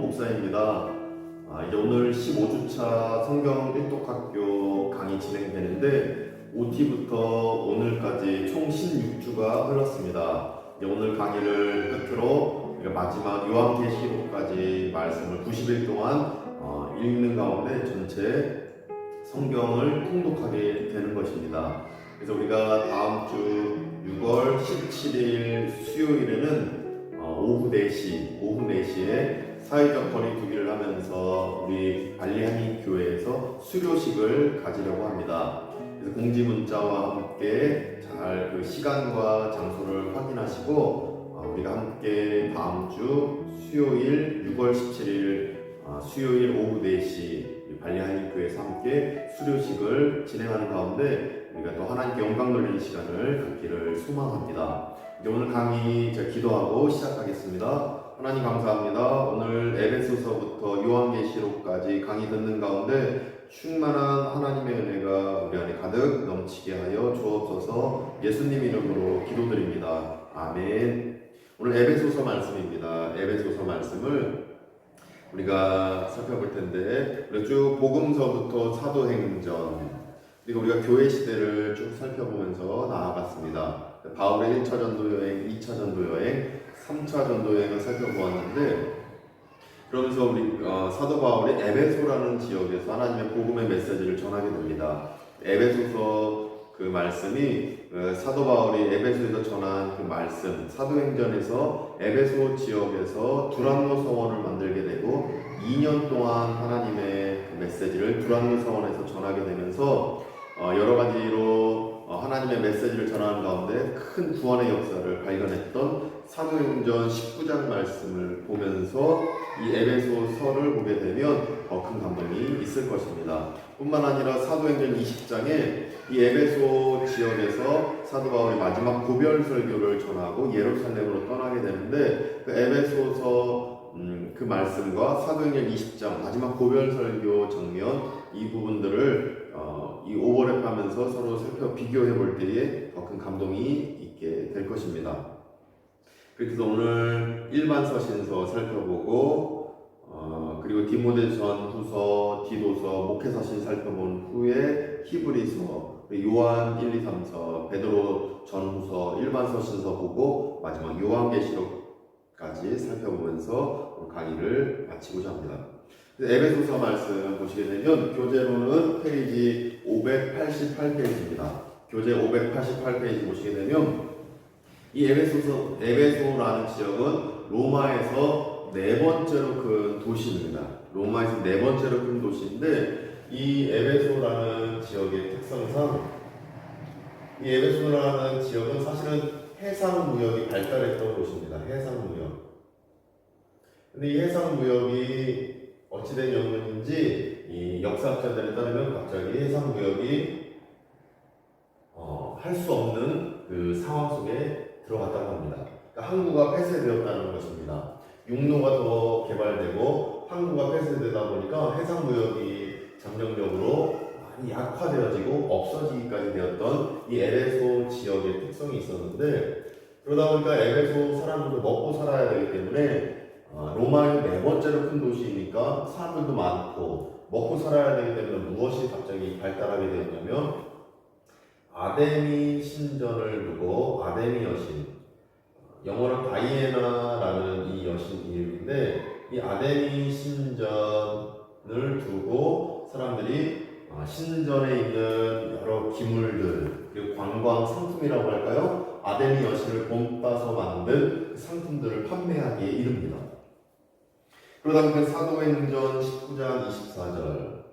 목사입니다. 이제 오늘 15주차 성경 일독학교 강의 진행되는데 OT부터 오늘까지 총 16주가 흘렀습니다. 이제 오늘 강의를 끝으로 마지막 요한계시록까지 말씀을 90일 동안 읽는 가운데 전체 성경을 통독하게 되는 것입니다. 그래서 우리가 다음 주 6월 17일 수요일에는 오후 4시에 사회적 거리두기를 하면서 우리 발리하니 교회에서 수료식을 가지려고 합니다. 그래서 공지 문자와 함께 잘 그 시간과 장소를 확인하시고 우리가 함께 다음 주 수요일 6월 17일 수요일 오후 4시 발리하니 교회에서 함께 수료식을 진행하는 가운데 우리가 또 하나님께 영광 돌리는 시간을 갖기를 소망합니다. 이제 오늘 강의 제가 기도하고 시작하겠습니다. 하나님 감사합니다. 오늘 에베소서부터 요한계시록까지 강의 듣는 가운데 충만한 하나님의 은혜가 우리 안에 가득 넘치게 하여 주옵소서. 예수님 이름으로 기도드립니다. 아멘. 오늘 에베소서 말씀입니다. 에베소서 말씀을 우리가 살펴볼 텐데 우리가 쭉 복음서부터 사도행전 그리고 우리가 교회 시대를 쭉 살펴보면서 나아갔습니다. 바울의 1차 전도 여행, 2차 전도 여행, 3차 전도 여행을 살펴보았는데 그러면서 우리 사도 바울이 에베소라는 지역에서 하나님의 복음의 메시지를 전하게 됩니다. 에베소서 그 말씀이 사도 바울이 에베소에서 전한 그 말씀, 사도행전에서 에베소 지역에서 두란노 서원을 만들게 되고 2년 동안 하나님의 그 메시지를 두란노 서원에서 전하게 되면서 여러 가지로 하나님의 메시지를 전하는 가운데 큰 구원의 역사를 발견했던 사도행전 19장 말씀을 보면서 이 에베소서를 보게 되면 더 큰 감동이 있을 것입니다. 뿐만 아니라 사도행전 20장에 이 에베소 지역에서 사도 바울이 마지막 고별 설교를 전하고 예루살렘으로 떠나게 되는데 그 에베소서 그 말씀과 사도행전 20장 마지막 고별 설교 장면 이 부분들을 이 오버랩하면서 서로 살펴 비교해 볼 때에 더 큰 감동이 있게 될 것입니다. 그래서 오늘 일반 서신서 살펴보고 그리고 디모데전 후서, 디도서, 목회서신 살펴본 후에 히브리서, 요한 1, 2, 3서, 베드로 전후서, 일반 서신서 보고 마지막 요한계시록까지 살펴보면서 강의를 마치고자 합니다. 에베소서 말씀 보시게 되면 교재로는 페이지 588페이지입니다. 교재 588페이지 보시게 되면 이 에베소라는 지역은 로마에서 네 번째로 큰 도시입니다. 로마에서 네 번째로 큰 도시인데 이 에베소라는 지역의 특성상 이 에베소라는 지역은 사실은 해상무역이 발달했던 곳입니다. 해상무역. 근데 이 해상무역이 어찌된 연문인지 이 역사학자들에 따르면 갑자기 해상무역이 할 수 없는 그 상황 속에 들어갔다고 합니다. 그러니까 항구가 폐쇄되었다는 것입니다. 육로가 더 개발되고 항구가 폐쇄되다 보니까 해상무역이 잠정적으로 많이 약화되어지고 없어지기까지 되었던 이 에베소 지역의 특성이 있었는데 그러다 보니까 에베소 사람들도 먹고 살아야 되기 때문에 로마의 네 번째로 큰 도시이니까 사람들도 많고 먹고 살아야 되기 때문에 무엇이 갑자기 발달하게 되었냐면 아데미 신전을 두고 아데미 여신, 영어로 다이애나라는 이 여신 이름인데 이 아데미 신전을 두고 사람들이 신전에 있는 여러 기물들 그리고 관광 상품이라고 할까요? 아데미 여신을 본따서 만든 그 상품들을 판매하기에 이릅니다. 그러다 보니까 사도행전 19장 24절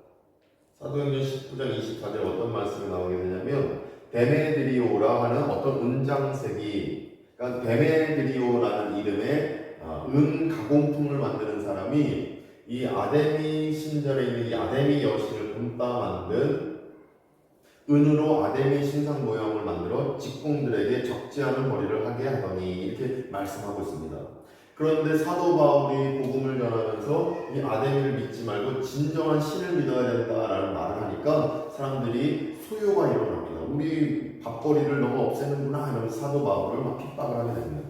사도행전 19장 24절 어떤 말씀이 나오게 되냐면 데메드리오라 하는 어떤 은장색이 그러니까 데메드리오라는 이름의 은 가공품을 만드는 사람이 이 아데미 신전에 있는 이 아데미 여신을 본따 만든 은으로 아데미 신상 모형을 만들어 직공들에게 적지 않은 머리를 하게 하더니 이렇게 말씀하고 있습니다. 그런데 사도 바울이 복음을 전하면서 이 아데미를 믿지 말고 진정한 신을 믿어야 된다라는 말을 하니까 사람들이 소요가 일어납니다. 우리 밥벌이를 너무 없애는구나 이러면서 사도 바울을 막 핍박을 하게 됩니다.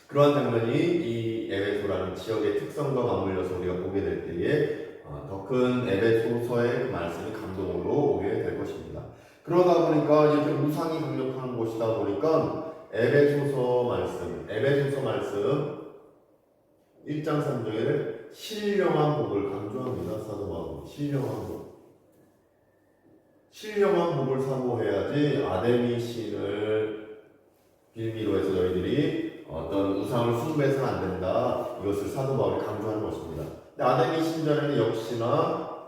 그러한 장면이 이 에베소라는 지역의 특성과 맞물려서 우리가 보게 될 때에 더 큰 에베소서의 그 말씀이 감동으로 오게 될 것입니다. 그러다 보니까 이렇게 우상이 강력한 곳이다 보니까 에베소서 말씀 1장 3절에 신령한 복을 강조합니다. 사도 바울이 신령한 복을 사모해야지 아데미 신을 빌미로 해서 너희들이 어떤 우상을 숭배해서는 안 된다. 이것을 사도 바울이 강조하는 것입니다. 근데 아데미 신전에는 역시나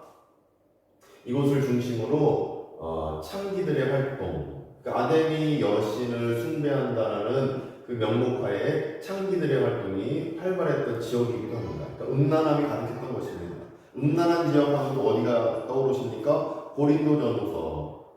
이곳을 중심으로 창기들의 활동, 그러니까 아데미 여신을 숭배한다는 그 명목하에 창기들의 활동이 활발했던 지역이기도 합니다. 그러니까 음란함이 가득했던 것입니다. 음란한 지역 하면 또 어디가 떠오르십니까?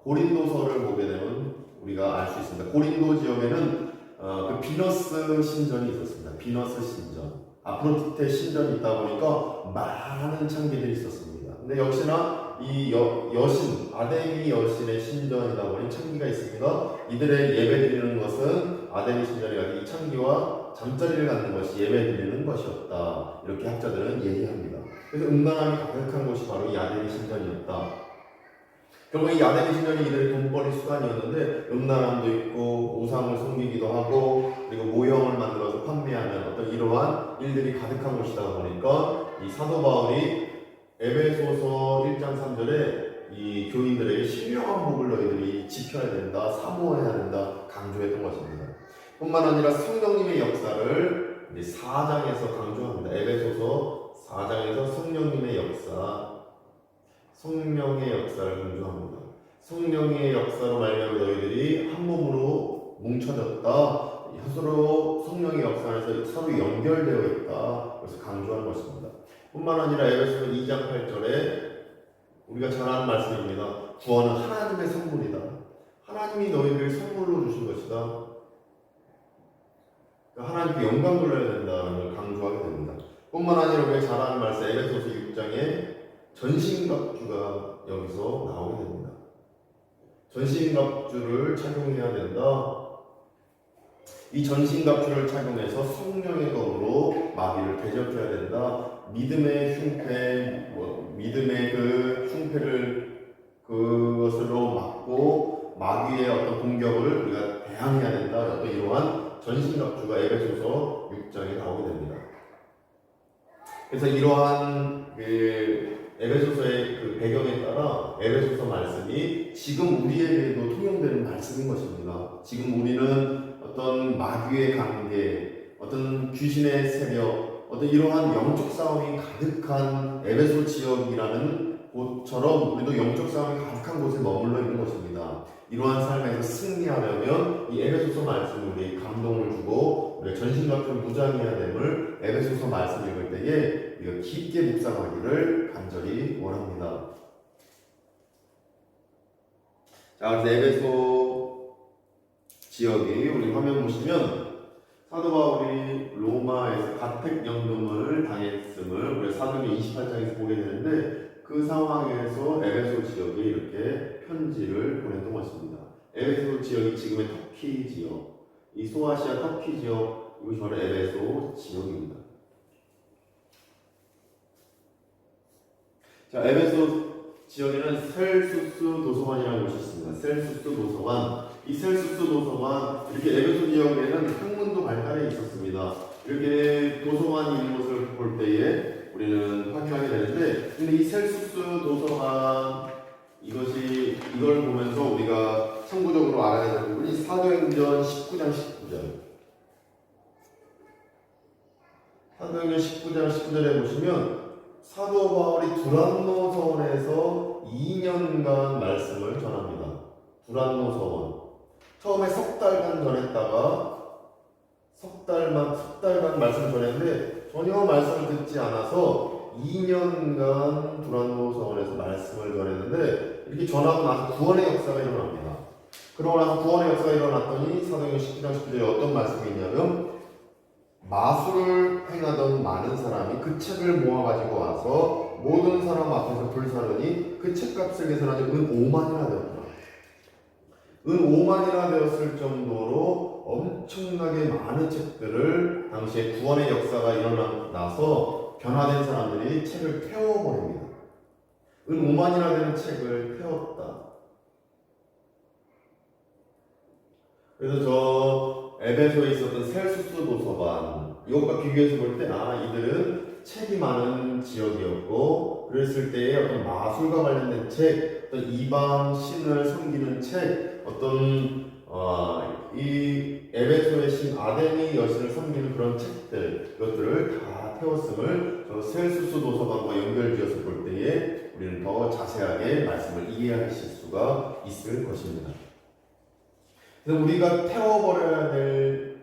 고린도서를 보게 되면 우리가 알 수 있습니다. 고린도 지역에는 그 비너스 신전이 있었습니다. 비너스 신전, 아프로디테 신전이 있다 보니까 많은 창기들이 있었습니다. 근데 역시나 이 여신, 아데미 여신의 신전이다 보니 창기가 있습니다. 이들의 예배드리는 것은 아데미 신전이 아니라 이 창기와 잠자리를 갖는 것이 예배드리는 것이었다. 이렇게 학자들은 얘기합니다. 그래서 음란함이 가득한 곳이 바로 이 아데미 신전이었다. 결국 이 아데미 신전이 이들의 돈벌이 수단이었는데 음란함도 있고 우상을 섬기기도 하고 그리고 모형을 만들어서 판매하는 어떤 이러한 일들이 가득한 곳이다 보니까 이 사도 바울이 에베소서 1장 3절에 이 교인들에게 신령한 복을 너희들이 지켜야 된다, 사모해야 된다 강조했던 것입니다. 뿐만 아니라 성령님의 역사를 이제 4장에서 강조합니다. 에베소서 4장에서 성령님의 성령의 역사를 강조합니다. 성령의 역사로 말미암아 너희들이 한 몸으로 뭉쳐졌다. 서로 성령의 역사 안에서 서로 연결되어 있다. 그래서 강조하는 것입니다. 뿐만 아니라 에베소서 2장 8절에 우리가 잘 아는 말씀입니다. 구원은 하나님의 선물이다. 하나님이 너희를 선물로 주신 것이다. 그러니까 하나님께 영광 돌려야 된다는 걸 강조하게 됩니다. 뿐만 아니라 우리가 잘 아는 말씀 에베소서 6장에 전신갑주가 여기서 나오게 됩니다. 전신갑주를 착용해야 된다. 이 전신갑주를 착용해서 성령의 검으로 마귀를 대적해야 된다. 믿음의 그 흉패를 그것으로 막고 마귀의 어떤 공격을 우리가 대항해야 된다. 어떤 이러한 전신갑주가 에베소서 6장에 나오게 됩니다. 그래서 이러한 에베소서의 그 배경에 따라 에베소서 말씀이 지금 우리에게도 통용되는 말씀인 것입니다. 지금 우리는 어떤 마귀의 관계, 어떤 귀신의 세력, 어떤 이러한 영적 싸움이 가득한 에베소 지역이라는 곳처럼 우리도 영적 싸움이 가득한 곳에 머물러 있는 것입니다. 이러한 삶에서 승리하려면 이 에베소서 말씀이 우리 감동을 주고 우리 전신갑주를 무장해야 됨을 에베소서 말씀 읽을 때에 우리가 깊게 묵상하기를 간절히 원합니다. 자, 그래서 에베소 지역이 우리 화면 보시면 사도 바울이 로마에서 가택연금을 당했음을 우리 사도행 28장에서 보게 되는데 그 상황에서 에베소 지역에 이렇게 편지를 보냈던 것입니다. 에베소 지역이 지금의 터키 지역, 이 소아시아 터키 지역, 이것이 바로 에베소 지역입니다. 자, 에베소 지역에는 셀수스 도서관이라는 곳이 있습니다. 셀수스 도서관. 이 셀수스 도서관, 이렇게 에베소 지역에는 학문도 발달해 있었습니다. 이렇게 도서관이 있는 것을 볼 때에 우리는 확인하게 되는데, 근데 이 셀수스 도서관, 이걸 보면서 우리가 참고적으로 알아야 되는 부분이 사도행전 19장 19절. 사도행전 19장 19절에 보시면 사도 바울이 두란노 서원에서 2년간 말씀을 전합니다. 두란노 서원. 처음에 석 달간 전했다가 석 달간 말씀 전했는데 전혀 말씀을 듣지 않아서 2년간 두란노 서원에서 말씀을 전했는데 이렇게 전하고 나서 구원의 역사가 일어납니다. 그러고 나서 구원의 역사가 일어났더니 사도행전 19장 19절에 어떤 말씀이 있냐면 마술을 행하던 많은 사람이 그 책을 모아가지고 와서 모든 사람 앞에서 불사르니 그 책값을 계산하니 은 5만이나 되었더라. 은 5만이나 되었을 정도로 엄청나게 많은 책들을 당시에 구원의 역사가 일어나서 변화된 사람들이 책을 태워버립니다. 은 5만이나 되는 책을 태웠다. 그래서 저 에베소에 있었던 셀수스 도서관, 이것과 비교해서 볼 때 이들은 책이 많은 지역이었고, 그랬을 때에 어떤 마술과 관련된 책, 어떤 이방 신을 섬기는 책, 어떤 이 에베소의 신 아데미 여신을 섬기는 그런 책들, 이것들을 다 태웠음을 저 셀수스 도서관과 연결지어서 볼 때에 우리는 더 자세하게 말씀을 이해하실 수가 있을 것입니다. 그래서 우리가 태워버려야 될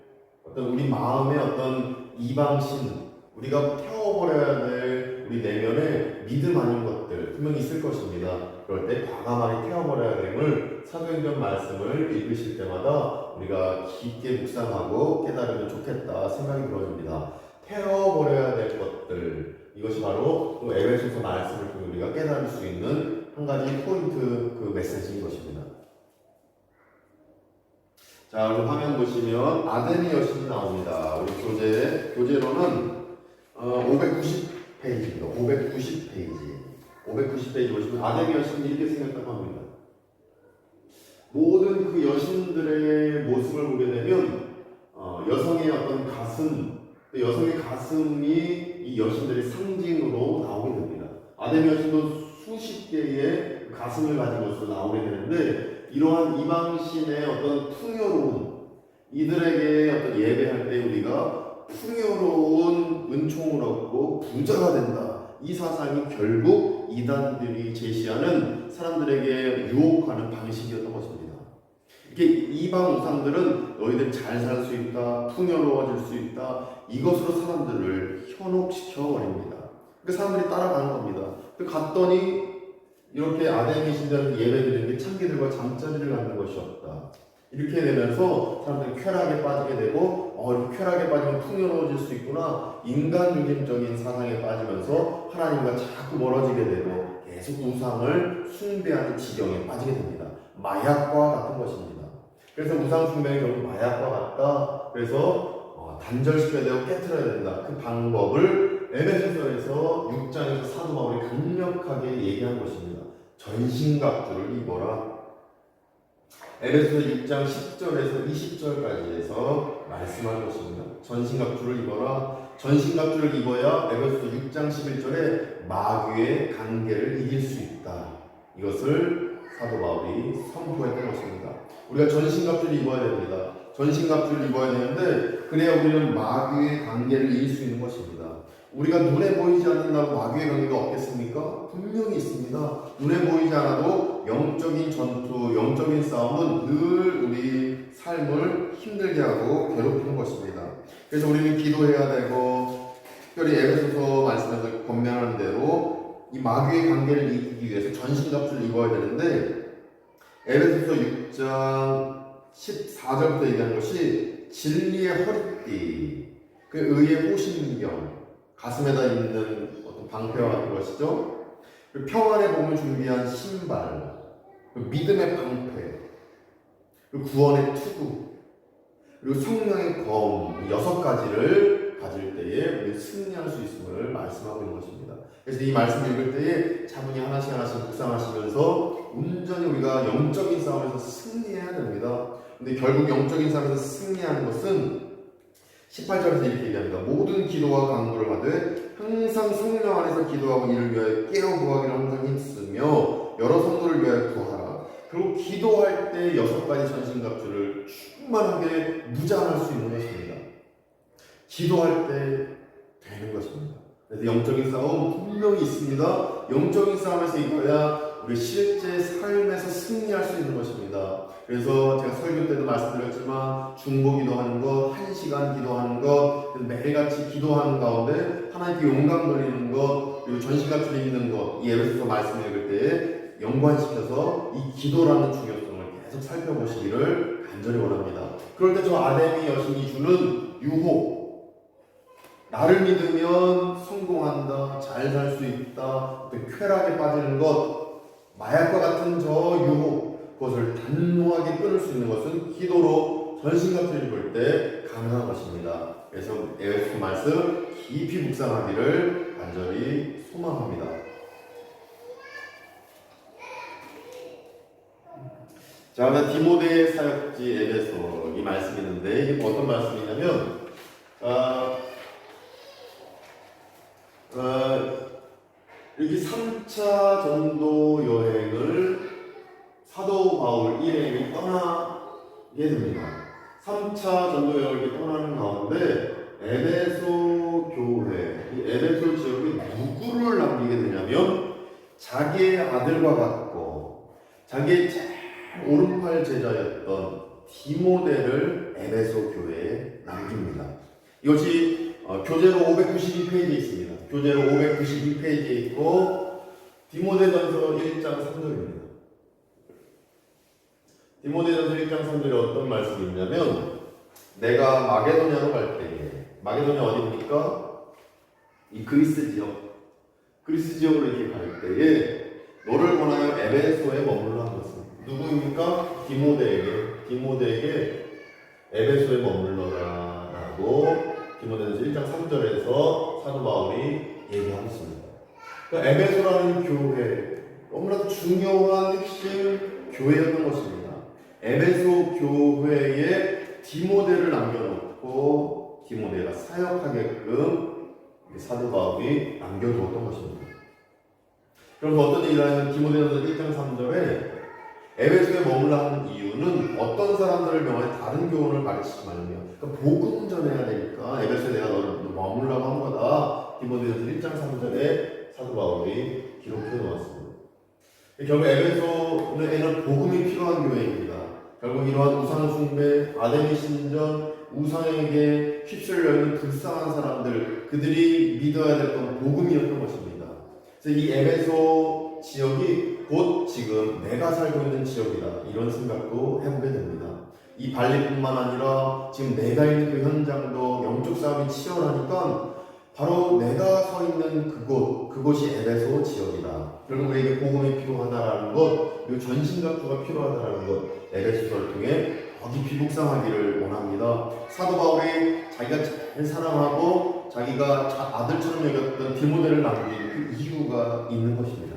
어떤 우리 마음의 어떤 이방신, 우리가 태워버려야 될 우리 내면에 믿음 아닌 것들 분명히 있을 것입니다. 그럴 때 과감하게 태워버려야 됨을 사도행전 말씀을 읽으실 때마다 우리가 깊게 묵상하고 깨달으면 좋겠다 생각이 들어집니다. 태워버려야 될 것들, 이것이 바로 또 에베소서 말씀을 통해 우리가 깨달을 수 있는 한 가지 포인트 그 메시지인 것입니다. 자, 우리 화면 보시면 아데미 여신이 나옵니다. 우리 교재로는 590페이지입니다. 590페이지 보시면 아데미 여신이 이렇게 생겼다고 합니다. 모든 그 여신들의 모습을 보게 되면 여성의 어떤 가슴, 여성의 가슴이 이 여신들의 상징으로 나오게 됩니다. 아데미 여신도 수십 개의 가슴을 가진 것으로 나오게 되는데, 이러한 이방신의 어떤 풍요로움, 이들에게 어떤 예배할 때 우리가 풍요로운 은총을 얻고 부자가 된다. 이 사상이 결국 이단들이 제시하는 사람들에게 유혹하는 방식이었던 것입니다. 이렇게 이방 우상들은 너희들 잘 살 수 있다, 풍요로워질 수 있다, 이것으로 사람들을 현혹시켜 버립니다. 그 사람들이 따라가는 겁니다. 갔더니 이렇게 아데미 신전 예배드리는 게 참기들과 잠자리를 갖는 것이 없다. 이렇게 되면서 사람들이 쾌락에 빠지게 되고, 이렇게 쾌락에 빠지면 풍요로워질 수 있구나, 인간중심적인 사상에 빠지면서 하나님과 자꾸 멀어지게 되고 계속 우상을 숭배하는 지경에 빠지게 됩니다. 마약과 같은 것입니다. 그래서 우상 숭배는 결국 마약과 같다. 그래서 단절시켜야 되고 깨트려야 된다. 그 방법을 에베소서에서 6장에서 사도 바울이 강력하게 얘기한 것입니다. 전신갑주를 입어라. 에베소서 6장 10절에서 20절까지 해서 말씀한 것입니다. 전신갑주를 입어라. 전신갑주를 입어야 에베소서 6장 11절에 마귀의 관계를 이길 수 있다. 이것을 사도 바울이 선포했던 것입니다. 우리가 전신갑주를 입어야 됩니다. 전신갑주를 입어야 되는데, 그래야 우리는 마귀의 관계를 이길 수 있는 것입니다. 우리가 눈에 보이지 않는다고 마귀의 관계가 없겠습니까? 분명히 있습니다. 눈에 보이지 않아도 영적인 전투, 영적인 싸움은 늘 우리 삶을 힘들게 하고 괴롭히는 것입니다. 그래서 우리는 기도해야 되고, 특별히 에베소서 말씀에서 권면하는 대로 이 마귀의 관계를 이기기 위해서 전신갑주를 입어야 되는데, 에베소서 6장 14절부터 얘기하는 것이 진리의 허리띠, 그 의의 호신경, 가슴에다 있는 어떤 방패와 같은 것이죠. 그리고 평안의 몸을 준비한 신발, 그리고 믿음의 방패, 그리고 구원의 투구, 그리고 성령의 검, 6가지를 가질 때에 우리 승리할 수 있음을 말씀하고 있는 것입니다. 그래서 이 말씀을 읽을 때에 차분히 하나씩 묵상하시면서 온전히 우리가 영적인 싸움에서 승리해야 됩니다. 근데 결국 영적인 싸움에서 승리하는 것은 18절에서 이렇게 얘기합니다. 모든 기도와 간구를 하되 항상 성령 안에서 기도하고 이를 위하여 깨어 구하기를 항상 힘쓰며 여러 성도를 위하여 구하라. 그리고 기도할 때 6가지 전신갑주를 충만하게 무장할 수 있는 것입니다. 기도할 때 되는 것입니다. 그래서 영적인 싸움 분명히 있습니다. 영적인 싸움에서 이거야 우리 실제 삶에서 승리할 수 있는 것입니다. 그래서 제가 설교 때도 말씀드렸지만 중보기도 하는 것, 1시간 기도하는 것, 매일같이 기도하는 가운데 하나님께 용감 돌리는 것, 그리고 전신갑주를 입는 것, 이 에베소서 말씀 읽을 때에 연관시켜서 이 기도라는 중요성을 계속 살펴보시기를 간절히 원합니다. 그럴 때 저 아데미 여신이 주는 유혹, 나를 믿으면 성공한다, 잘 살 수 있다, 쾌락에 빠지는 것, 마약과 같은 저 유혹, 그것을 단호하게 끊을 수 있는 것은 기도로 전신갑주를 입을 때 가능한 것입니다. 그래서 에베소 말씀 깊이 묵상하기를 간절히 소망합니다. 자, 그러면 디모데 사역지 에베소 이 말씀이 있는데 이게 어떤 말씀이냐면 이렇게 3차 전도 여행을 사도 바울 일행이 떠나게 됩니다. 3차 전도 여행을 떠나는 가운데 에베소 교회, 이 에베소 지역에 누구를 남기게 되냐면 자기의 아들과 같고 자기의 제일 오른팔 제자였던 디모데를 에베소 교회에 남깁니다. 이것이 교재로 592페이지에 있습니다. 교재로 592페이지에 있고 디모데전서 1장 3절입니다. 디모데전서 1장 3절에 어떤 말씀이 있냐면 내가 마게도냐로 갈 때에 마게도냐 어디입니까? 이 그리스 지역으로 이렇게 갈 때에 너를 권하여 에베소에 머물러 한 것은 누구입니까? 디모데에게 에베소에 머물러라 라고 디모데전서 1장 3절에서 사도 바울이 얘기하고 있습니다. 그러니까 에베소라는 교회, 너무나도 중요한 핵심 교회였던 것입니다. 에베소 교회에 디모데를 남겨놓고 디모데가 사역하게끔 사도 바울이 남겨두었던 것입니다. 그래서 어떤 얘기를 하냐면 디모데전서 1장 3절에 에베소에 머물러 하는 이유는 어떤 사람들을 명하여 다른 교훈을 가르치지 말며 그러니까 복음 전해야 되니까 에베소에 내가 너를 머물라고 한 거다. 디모데전서 1장 3절에 사도 바울이 기록해 놓았습니다. 결국 에베소에는 복음이 필요한 교회입니다. 결국 이러한 우상 숭배, 아데미 신전, 우상에게 휩쓸려 있는 불쌍한 사람들, 그들이 믿어야 됐던 복음이었던 것입니다. 그래서 이 에베소 지역이 곧 지금 내가 살고 있는 지역이다. 이런 생각도 해보게 됩니다. 이 발리뿐만 아니라 지금 내가 있는 그 현장도 영적 싸움이 치열하니까 바로 내가 서 있는 그곳이 에베소 지역이다. 결국 우리에게 복음이 필요하다라는 것, 그리고 전신갑주가 필요하다라는 것, 에베소서를 통해 더 깊이 묵상하기를 원합니다. 사도 바울이 자기가 잘 사랑하고 자기가 아들처럼 여겼던 디모데를 남긴 그 이유가 있는 것입니다.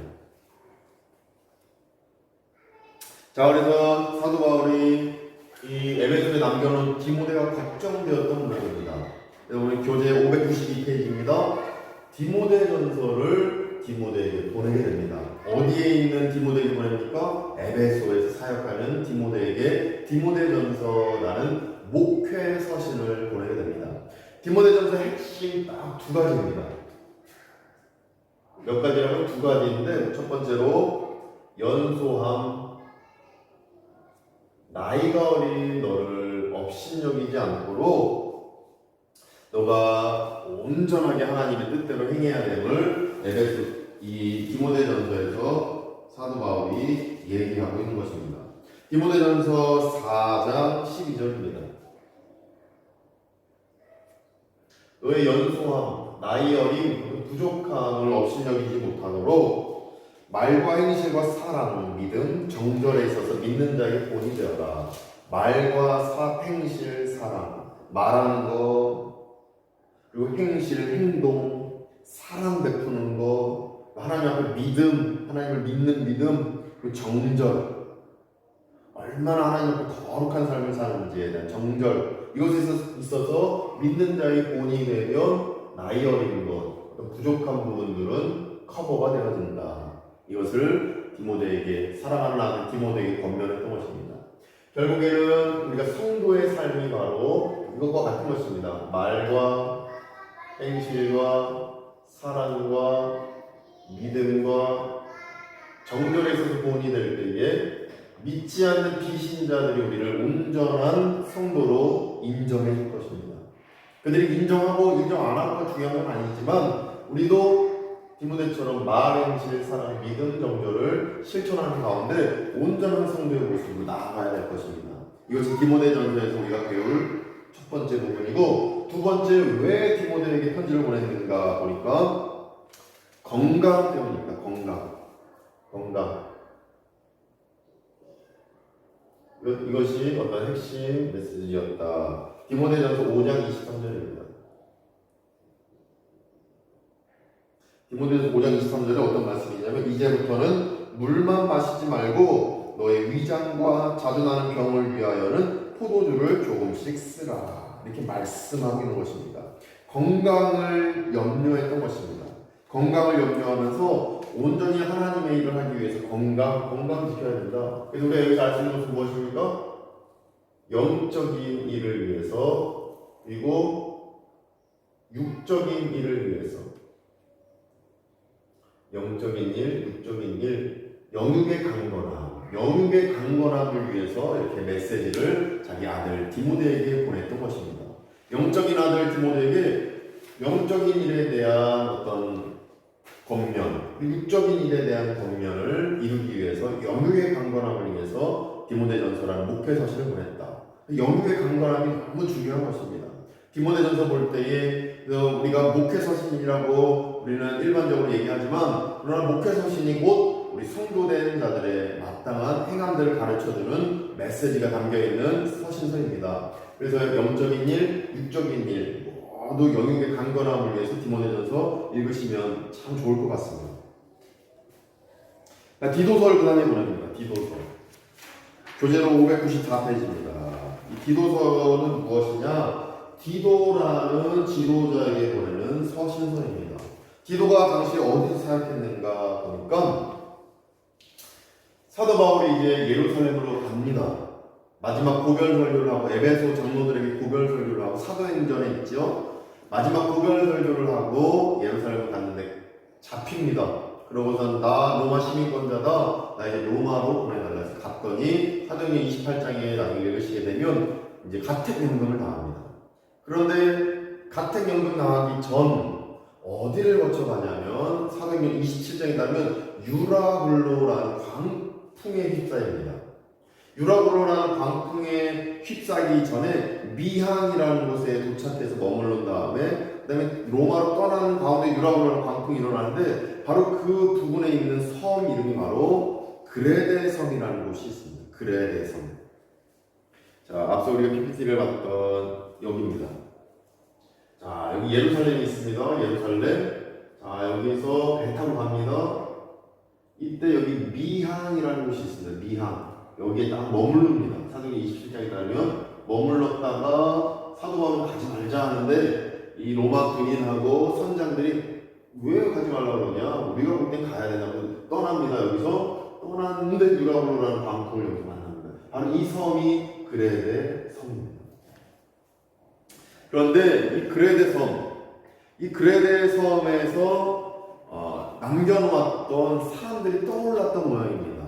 자, 그래서 사도 바울이 이 에베소에 남겨놓은 디모데가 걱정되었던 모습입니다. 우리 교재 592페이지입니다. 디모데전서를 디모데에게 보내게 됩니다. 어디에 있는 디모데에게 보냅니까? 에베소에서 사역하는 디모데에게 디모데전서라는 목회 서신을 보내게 됩니다. 디모데전서 핵심 딱 두 가지입니다. 몇 가지라고? 두 가지인데 첫 번째로 연소함, 나이가 어린 너를 업신여기지 않도록 너가 온전하게 하나님의 뜻대로 행해야 됨을 에베소 이 디모데전서에서 사도 바울이 얘기하고 있는 것입니다. 디모데전서 4장 12절입니다. 너의 연소함, 나이 어린 부족함을 업신여기지 못하도록 말과 행실과 사랑, 믿음, 정절에 있어서 믿는 자의 본이 되어라. 말과 행실, 사랑, 말하는 거, 그리고 행실, 행동, 사랑 베푸는 거, 하나님 앞에 믿음, 하나님을 믿는 믿음, 그리고 정절, 얼마나 하나님 앞에 거룩한 삶을 사는지에 대한 정절, 이것에 있어서 믿는 자의 본이 되면 나이 어린 것, 어떤 부족한 부분들은 커버가 되어진다. 이것을 디모데에게, 사랑하는 아들 디모데에게 권면했던 것입니다. 결국에는 우리가 성도의 삶이 바로 이것과 같은 것입니다. 말과 행실과 사랑과 믿음과 정절에 있어서 본이 될 때에 믿지 않는 비신자들이 우리를 온전한 성도로 인정해 줄 것입니다. 그들이 인정하고 인정 안 하고가 중요한 건 아니지만 우리도 디모데처럼 말, 행실, 사랑, 믿음, 정절을 실천하는 가운데 온전한 성도의 모습으로 나아가야 될 것입니다. 이것이 디모데전서에서 우리가 배울 첫 번째 부분이고, 두 번째 왜 디모데에게 편지를 보냈는가 보니까 건강 때문입니다. 건강. 이것이 어떤 핵심 메시지였다. 디모데전서 5장 23절입니다. 디모데전서 5장 23절에 어떤 말씀이냐면 이제부터는 물만 마시지 말고 너의 위장과 자주 나는 병을 위하여는 포도주를 조금씩 쓰라. 이렇게 말씀하고 있는 것입니다. 건강을 염려했던 것입니다. 건강을 염려하면서 온전히 하나님의 일을 하기 위해서 건강 지켜야 된다. 그래서 우리가 여기서 알 수 있는 것은 무엇입니까? 영적인 일을 위해서, 그리고 육적인 일을 위해서. 영적인 일, 육적인 일, 영육의 강건함을 위해서 이렇게 메시지를 자기 아들 디모데에게 보냈던 것입니다. 영적인 아들 디모데에게 영적인 일에 대한 어떤 권면, 육적인 일에 대한 권면을 이루기 위해서 영육의 강건함을 위해서 디모데전서라는 목회서신을 보냈다. 영육의 강건함이 너무 중요한 것입니다. 디모데전서 볼 때에 우리가 목회서신이라고 우리는 일반적으로 얘기하지만 그러나 목회서신이 곧 우리 성도된 자들의 마땅한 행함들을 가르쳐주는 메시지가 담겨있는 서신서입니다. 그래서 영적인 일, 육적인 일 모두 영육의 강건함을 위해서 디모데전서 읽으시면 참 좋을 것 같습니다. 디도서를 그 다음에 보냅니다. 디도서 교재로 594페이지입니다. 이 디도서는 무엇이냐? 디도라는 지도자에게 보내는 서신서입니다. 디도가 당시 어디서 사역했는가 보니까 사도 바울이 이제 예루살렘으로 갑니다. 마지막 고별 설교를 하고 에베소 장로들에게 고별 설교를 하고 사도행전에 있죠. 마지막 고별 설교를 하고 예루살렘을 갔는데 잡힙니다. 그러고선 나 로마 시민권자다. 나 이제 로마로 보내달라 해서 갔더니 사도행전 28장에 나중에 읽으시게 되면 이제 가택연금을 당합니다. 그런데 가택연금 당하기 전 어디를 거쳐 가냐면 사도행전 27장에 따르면 유라굴로라는 광풍에 휩싸입니다. 유라굴로라는 광풍에 휩싸이기 전에 미항이라는 곳에 도착해서 머무른 다음에 그 다음에 로마로 떠나는 가운데 유라굴로라는 광풍이 일어나는데 바로 그 부근에 있는 섬 이름이 바로 그레데 섬이라는 곳이 있습니다. 그레데 섬. 자, 앞서 우리가 PPT를 봤던 여기입니다. 자, 여기 예루살렘이 있습니다. 예루살렘. 자, 여기서 배 타고 갑니다. 이때 여기 미항이라는 곳이 있습니다. 미항. 여기에 딱 머무릅니다. 사도행전 27장에 따르면 머물렀다가 사도 바울은 가지 말자 하는데 이 로마 군인하고 선장들이 왜 가지 말라고 그러냐? 우리가 볼 땐 가야 된다고 떠납니다. 여기서 떠났는데 유라굴로라는 광풍을 여기서 만납니다. 바로 이 섬이 그레데 섬입니다. 그런데 이 그레데 섬에서 남겨놓았던 사람들이 떠올랐던 모양입니다.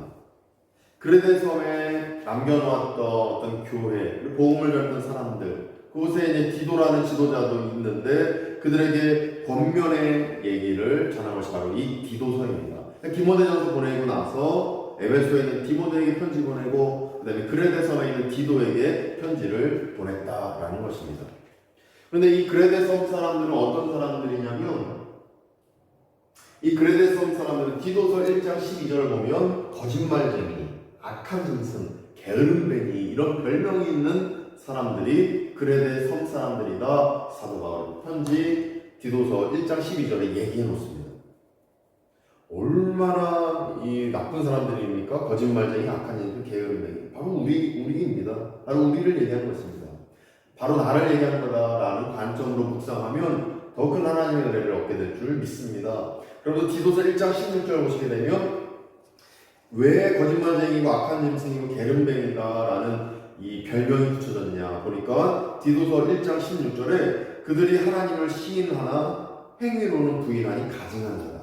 그레데 섬에 남겨놓았던 어떤 교회, 복음을 전했던 사람들, 그곳에 이제 디도라는 지도자도 있는데 그들에게 권면의 얘기를 전한 것이 바로 이 디도서입니다. 디모데전서 보내고 나서 에베소에 있는 디모데에게 편지 보내고 그 다음에 그레데 섬에 있는 디도에게 편지를 보냈다라는 것입니다. 그런데 이 그레데 섬 사람들은 어떤 사람들이냐면 이 그레데 섬 사람들은 디도서 1장 12절을 보면 거짓말쟁이, 악한 짐승, 게으름뱅이 이런 별명이 있는 사람들이 그레데 섬 사람들이다. 사도 바울 편지 디도서 1장 12절에 얘기해 놓습니다. 얼마나 이 나쁜 사람들입니까? 거짓말쟁이, 악한 짐승, 게으름뱅이. 바로 우리입니다. 바로 우리를 얘기하는 것입니다. 바로 나를 얘기하는 거다라는 관점으로 묵상하면 더 큰 하나님의 은혜를 얻게 될 줄 믿습니다. 그리고 디도서 1장 16절 보시게 되면 왜 거짓말쟁이고 악한 짐승이고 게으름뱅이다라는 이 별명이 붙여졌냐 보니까 디도서 1장 16절에 그들이 하나님을 시인하나 행위로는 부인하니 가증한 자다.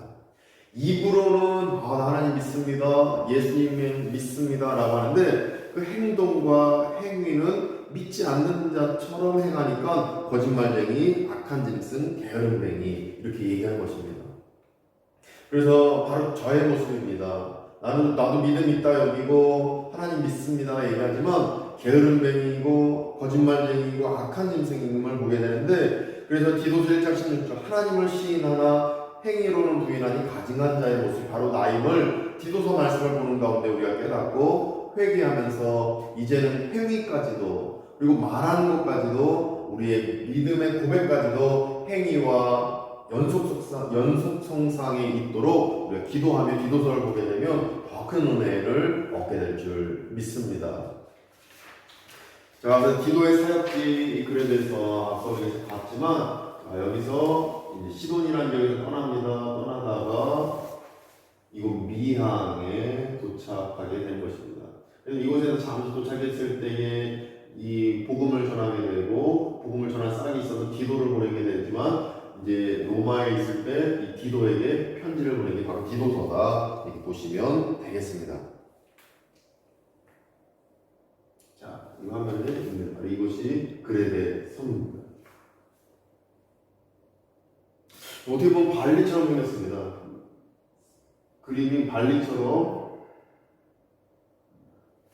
입으로는 나 하나님 믿습니다, 예수님 믿습니다 라고 하는데 그 행동과 행위는 믿지 않는 자처럼 행하니까 거짓말쟁이, 악한 짐승, 게으름뱅이 이렇게 얘기하는 것입니다. 그래서 바로 저의 모습입니다. 나도 믿음 있다 여기고 하나님 믿습니다 얘기하지만 게으름뱅이고 거짓말쟁이고 악한 짐승임을 보게 되는데 그래서 디도서 1장 16절 하나님을 시인하나 행위로는 부인하니 가증한 자의 모습이 바로 나임을 디도서 말씀을 보는 가운데 우리가 깨닫고 회개하면서 이제는 행위까지도, 그리고 말하는 것까지도, 우리의 믿음의 고백까지도 행위와 연속성상에 있도록 우리가 기도하며 기도서를 보게 되면 더 큰 은혜를 얻게 될 줄 믿습니다. 자, 그래서 기도의 사역지 이 글에 대해서 앞서 봤지만, 여기서 이제 시돈이라는 지역에서 떠나다가 이곳 미항에 도착하게 된 것입니다. 그래서 이곳에서 잠시 도착했을 때에 이 복음을 전하게 되고, 복음을 전할 사람이 있어서 디도를 보내게 되지만, 이제 로마에 있을 때 이 디도에게 편지를 보내기 바로 디도서다, 이렇게 보시면 되겠습니다. 자, 이 화면에 있는 바로 이곳이 그레데 섬입니다. 어떻게 보면 발리처럼 생겼습니다. 그림이 발리처럼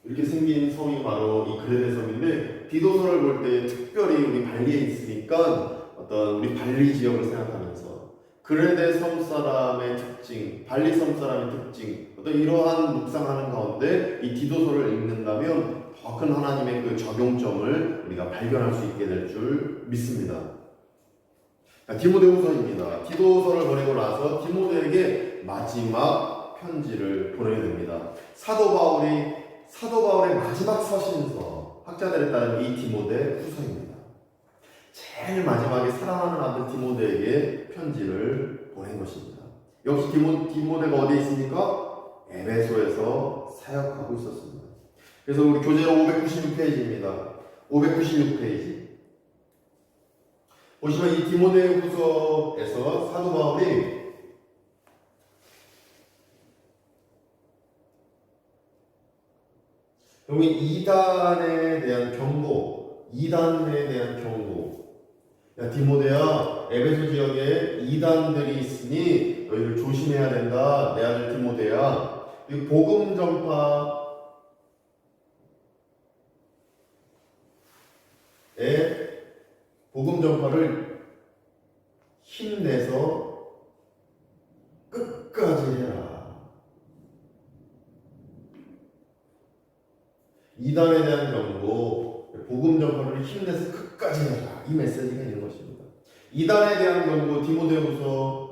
이렇게 생긴 섬이 바로 이 그레데 섬인데, 디도서를 볼 때 특별히 우리 발리에 있으니까 어떤 우리 발리 지역을 생각하면서 그레데 섬 사람의 특징, 발리 섬 사람의 특징, 어떤 이러한 묵상하는 가운데 이 디도서를 읽는다면 더 큰 하나님의 그 적용점을 우리가 발견할 수 있게 될 줄 믿습니다. 디모데후서입니다. 디도서를 보내고 나서 디모데에게 마지막 편지를 보내게 됩니다. 사도 바울의 마지막 서신서, 학자들에 따르면 이 디모데 후서입니다. 제일 마지막에 사랑하는 아들 디모데에게 편지를 보낸 것입니다. 역시 디모데가 어디에 있습니까? 에베소에서 사역하고 있었습니다. 그래서 우리 교재로 596페이지입니다. 596페이지. 보시면 이 디모데후서에서 사도 바울이 여기 이단에 대한 경고, 야, 디모데야, 에베소 지역에 이단들이 있으니 너희를 조심해야 된다. 내 아들 디모데야. 이 복음 전파를 힘내서 끝까지 해라. 이단에 대한 경고, 복음 전파를 힘내서 끝까지 해라. 이 메시지가 있는 것입니다. 이단에 대한 경고, 디모데후서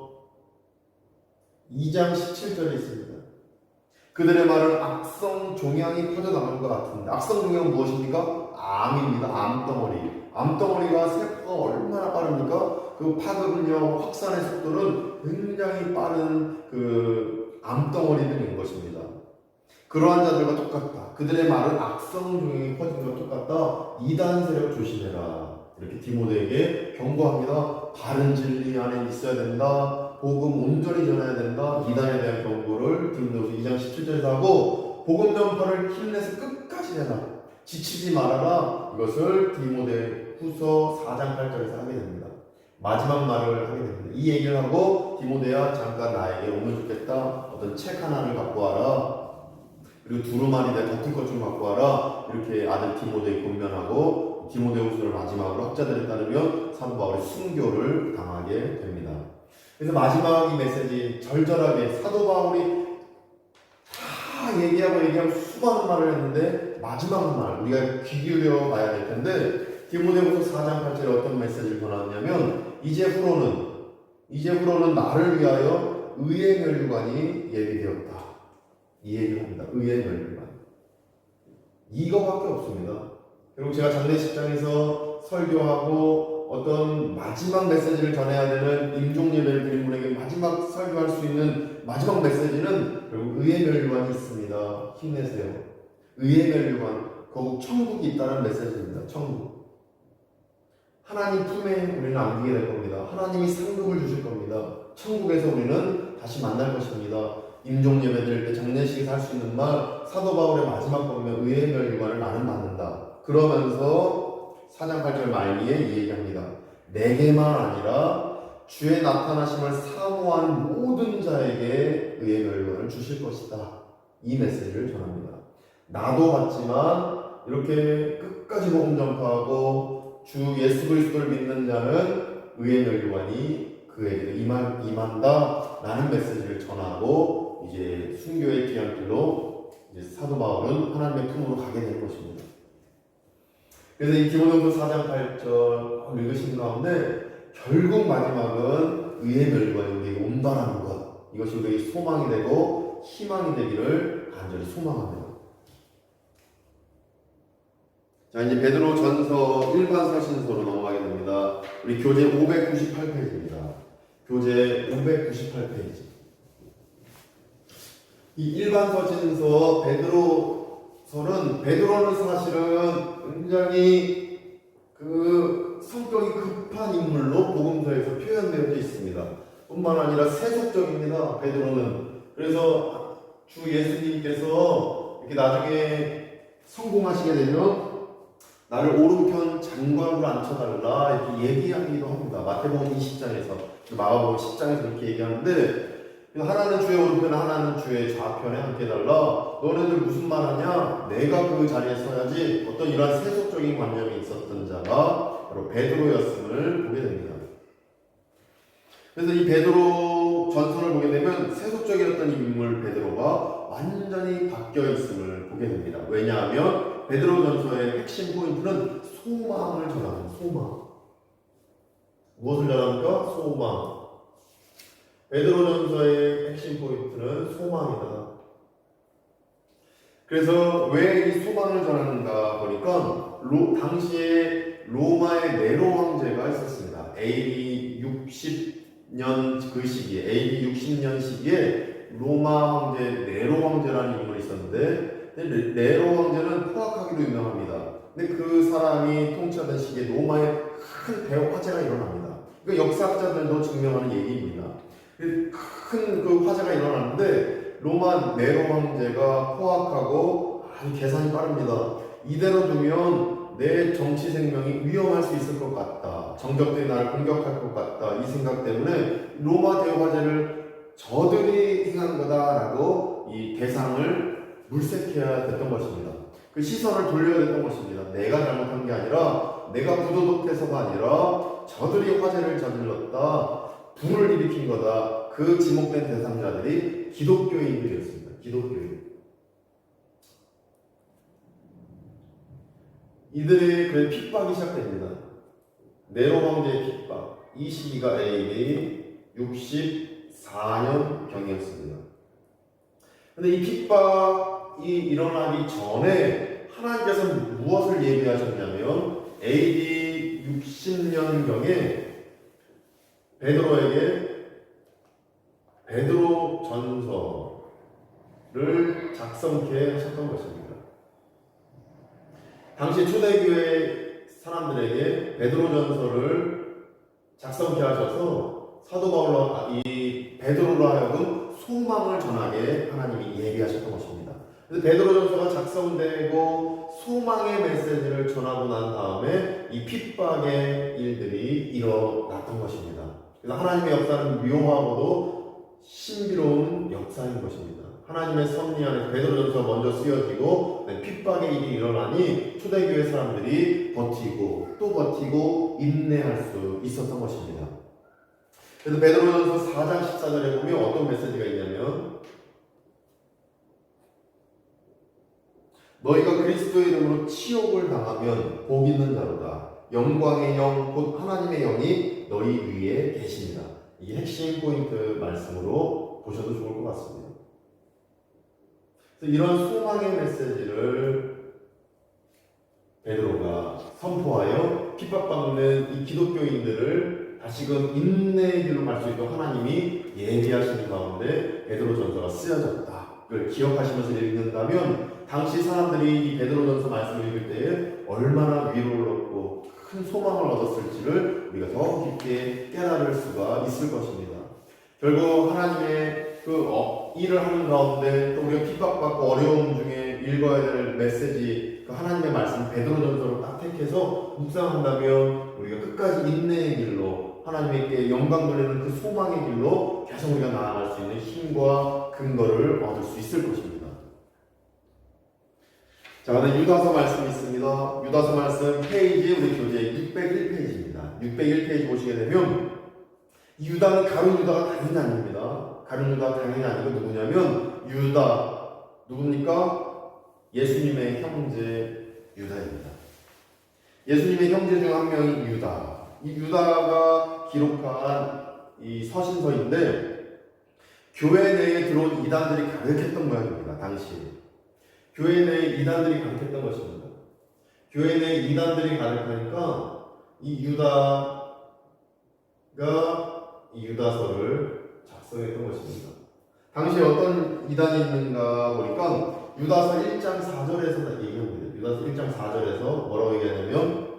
2장 17절에 있습니다. 그들의 말은 악성 종양이 퍼져나가는 것 같은데, 악성 종양은 무엇입니까? 암입니다. 암덩어리가 세포가 얼마나 빠릅니까? 그 파급력, 확산의 속도는 굉장히 빠른 그 암덩어리들인 것입니다. 그러한 자들과 똑같다. 그들의 말은 악성 종양이 퍼지는 것과 똑같다. 이단 세력 조심해라. 이렇게 디모데에게 경고합니다. 바른 진리 안에 있어야 된다. 복음 온전히 전해야 된다. 이단에 대한 경고를 디모데후서 2장 17절에서 하고, 복음 전파를 힘내서 끝까지 해라. 지치지 말아라. 이것을 디모데후서 4장 8절에서 하게 됩니다. 마지막 말을 하게 됩니다. 이 얘기를 하고, 디모데야 잠깐 나에게 오면 좋겠다. 어떤 책 하나를 갖고 와라. 그리고 두루마리 내 덮을 것 좀 갖고 와라. 이렇게 아들 디모데에 권면하고, 디모데후서를 마지막으로 학자들에 따르면 사도 바울의 순교를 당하게 됩니다. 그래서 마지막 이 메시지 절절하게 사도 바울이 다 얘기하고 수많은 말을 했는데, 마지막 말 우리가 귀 기울여 봐야 될 텐데, 디모데후서 4장 8절에 어떤 메시지를 전하냐면, 이제부로는 나를 위하여 의의 멸류관이 예비되었다. 이 얘기를 합니다. 의의 멸류관. 이거밖에 없습니다. 그리고 제가 장례식장에서 설교하고 어떤 마지막 메시지를 전해야 되는 임종 예배를 드린 분에게 마지막 설교할 수 있는 마지막 메시지는 결국 의의 멸류관이 있습니다. 힘내세요. 의의 멸류관, 거국 천국이 있다는 메시지입니다. 천국. 하나님 품에 우리는 안기게 될 겁니다. 하나님이 상급을 주실 겁니다. 천국에서 우리는 다시 만날 것입니다. 임종 예배 드릴 때 장례식에서 할 수 있는 말, 사도 바울의 마지막 권면 의의 멸류관을 나는 받는다. 그러면서 4장 8절 말미에 이 얘기합니다. 내게만 아니라 주의 나타나심을 사모하는 모든 자에게 의의 멸류관을 주실 것이다. 이 메시지를 전합니다. 나도 받지만 이렇게 끝까지 복음 전파하고 주 예수 그리스도를 믿는 자는 의의 멸류관이 그에게 임한다 라는 메시지를 전하고 이제 순교의 귀한 길로 이제 사도 바울은 하나님의 품으로 가게 되는 것입니다. 그래서 이 디모데후서 4장 8절 읽으신 가운데 결국 마지막은 의의 멸관이 우리에게 온전한 것, 이것이 우리에게 소망이 되고 희망이 되기를 간절히 소망합니다. 자, 이제 베드로 전서 일반 서신서로 넘어가게 됩니다. 우리 교재 598페이지입니다. 교재 598페이지. 이 일반 서신서 베드로는 사실은 굉장히 그 성격이 급한 인물로 복음서에서 표현되어 있습니다. 뿐만 아니라 세속적입니다. 베드로는. 그래서 주 예수님께서 이렇게 나중에 성공하시게 되면 나를 오른편 장관으로 앉혀달라 이렇게 얘기하기도 합니다. 마태복음 20장에서 마가복음 10장에서 이렇게 얘기하는데, 하나는 주의 오른편, 하나는 주의 좌편에 앉혀달라. 너네들 무슨 말하냐? 내가 그 자리에 서야지. 어떤 이러한 세속적인 관념이 있었던 자가 바로 베드로였음을 보게 됩니다. 그래서 이 베드로 전서를 보게 되면 세속적이었던 인물 베드로가 완전히 바뀌어 있음을 보게 됩니다. 왜냐하면 베드로 전서의 핵심 포인트는 소망을 전하는 소망. 무엇을 전합니까? 소망. 베드로 전서의 핵심 포인트는 소망이다. 그래서 왜 이 소망을 전하는가 보니까 당시에 로마의 네로 황제가 있었습니다. AD 60년 그 시기에, AD 60년 시기에 로마 황제 네로 황제라는 인물이 있었는데, 네로 황제는 포악하기로 유명합니다. 근데 그 사람이 통치하던 시기에 로마에 큰 대화 화재가 일어납니다. 이거 역사학자들도 증명하는 얘기입니다. 큰 그 화재가 일어났는데 로마 네로 황제가 포악하고 아주 계산이 빠릅니다. 이대로 두면 내 정치 생명이 위험할 수 있을 것 같다. 정적들이 나를 공격할 것 같다. 이 생각 때문에 로마 대화제를 저들이 행한 거다라고 이 대상을 물색해야 됐던 것입니다. 그 시선을 돌려야 됐던 것입니다. 내가 잘못한 게 아니라, 내가 부도덕해서가 아니라 저들이 화재를 저질렀다. 불을 일으킨 거다. 그 지목된 대상자들이 기독교인들이었습니다. 기독교인. 이들의 그 핍박이 시작됩니다. 네로 황제의 핍박. 이 시기가 AD 64년 경이었습니다. 근데 이 핍박이 일어나기 전에 하나님께서 무엇을 예비하셨냐면 AD 60년경에 베드로에게 베드로 전서를 작성케 하셨던 것입니다. 당시 초대교회 사람들에게 베드로 전서를 작성케 하셔서 사도 바울로 이 베드로로 하여금 소망을 전하게 하나님이 예비하셨던 것입니다. 그래서 베드로 전서가 작성되고 소망의 메시지를 전하고 난 다음에 이 핍박의 일들이 일어났던 것입니다. 그래서 하나님의 역사는 묘하고도 신비로운 역사인 것입니다. 하나님의 섭리 안에 베드로전서 먼저 쓰여지고 핍박의 일이 일어나니 초대교회 사람들이 버티고 또 버티고 인내할 수 있었던 것입니다. 그래서 베드로전서 4장 14절에 보면 어떤 메시지가 있냐면, 너희가 그리스도의 이름으로 치욕을 당하면 복 있는 자로다. 영광의 영 곧 하나님의 영이 너희 위에 계십니다. 이게 핵심 포인트 말씀으로 보셔도 좋을 것 같습니다. 그래서 이런 소망의 메시지를 베드로가 선포하여 핍박받는 이 기독교인들을 다시금 인내의 길로 갈 수 있도록 하나님이 예비하시는 가운데 베드로 전서가 쓰여졌다. 그걸 기억하시면서 읽는다면 당시 사람들이 이 베드로 전서 말씀을 읽을 때에 얼마나 위로를 얻고 큰 소망을 얻었을지를 우리가 더 깊게 깨달을 수가 있을 것입니다. 결국 하나님의 그 일을 하는 가운데 또 우리가 핍박받고 어려움 중에 읽어야 될 메시지, 그 하나님의 말씀 베드로 전서를 딱 택해서 묵상한다면 우리가 끝까지 인내의 길로 하나님께 영광 돌리는 그 소망의 길로 계속 우리가 나아갈 수 있는 힘과 근거를 얻을 수 있을 것입니다. 자, 그다음 유다서 말씀이 있습니다. 유다서 말씀 페이지 우리 교재 601페이지입니다. 601페이지 보시게 되면 이 유다는 가룟 유다가 당연히 아닙니다. 가룟 유다가 당연히 아니고 누구냐면 유다 누굽니까? 예수님의 형제 유다입니다. 예수님의 형제 중 한 명인 유다. 이 유다가 기록한 이 서신서인데 교회 내에 들어온 이단들이 가득했던 모양입니다. 당시에 교회 내에 이단들이 가득했던 것입니다. 교회 내에 이단들이 가득하니까 이 유다가 이 유다서를 작성했던 것입니다. 당시에 어떤 이단이 있는가 보니까 유다서 1장 4절에서 얘기합니다. 유다서 1장 4절에서 뭐라고 얘기하냐면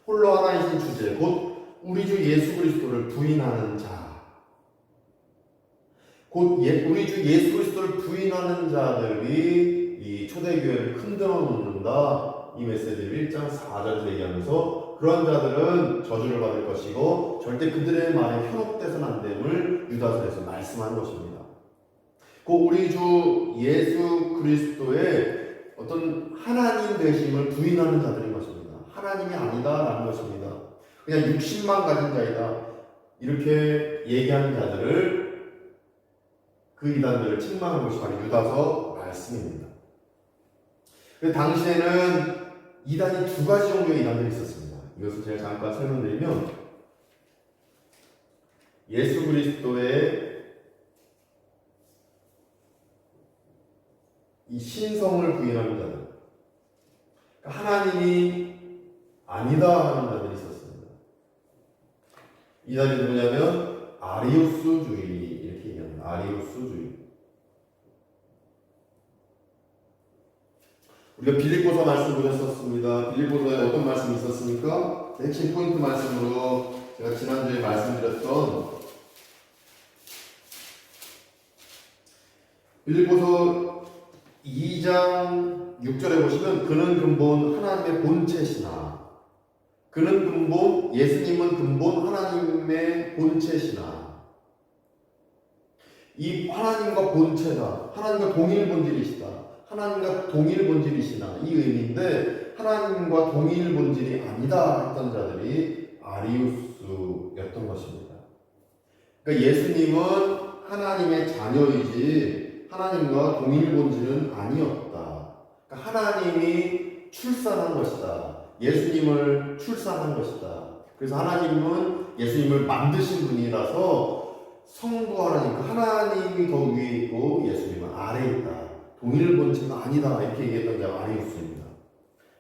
홀로 하나이신 주제 곧 우리 주 예수 그리스도를 부인하는 자, 곧 우리 주 예수 그리스도를 부인하는 자들이 이 초대교회를 흔들어 놓는다. 이 메시지를 1장 4절에서 얘기하면서 그런 자들은 저주를 받을 것이고 절대 그들의 말에 현혹돼서는 안 됨을 유다서에서 말씀하는 것입니다. 곧 우리 주 예수 그리스도의 어떤 하나님 되심을 부인하는 자들인 것입니다. 하나님이 아니다라는 것입니다. 그냥 육신만 가진 자이다 이렇게 얘기하는 자들을 그 이단들을 책망하는 것이 바로 유다서 말씀입니다. 그 당시에는 이단이 두 가지 종류의 이단들이 있었습니다. 이것을 제가 잠깐 설명드리면 예수 그리스도의 이 신성을 부인하는 자들, 하나님이 아니다 하는 자들이 있었습니다. 이단이 누구냐면 아리우스주의 이렇게 얘기합니다. 아리우스주의. 우리가 빌립보서 말씀 보셨었습니다. 빌립보서에 어떤 말씀이 있었습니까? 핵심 포인트 말씀으로 제가 지난주에 말씀드렸던 빌립보서 2장 6절에 보시면 그는 근본 하나님의 본체시나 그는 근본 예수님은 근본 하나님의 본체시나 이 하나님과 본체다. 하나님과 동일 본질이시다. 하나님과 동일 본질이시나 이 의미인데 하나님과 동일 본질이 아니다 했던 자들이 아리우스였던 것입니다. 그러니까 예수님은 하나님의 자녀이지 하나님과 동일 본질은 아니었다. 그러니까 하나님이 출산한 것이다. 예수님을 출산한 것이다. 그래서 하나님은 예수님을 만드신 분이라서 성부 하나님, 하나님이 더 위에 있고 예수님은 아래에 있다. 동일 본체가 아니다. 이렇게 얘기했던 자가 아리우스입니다.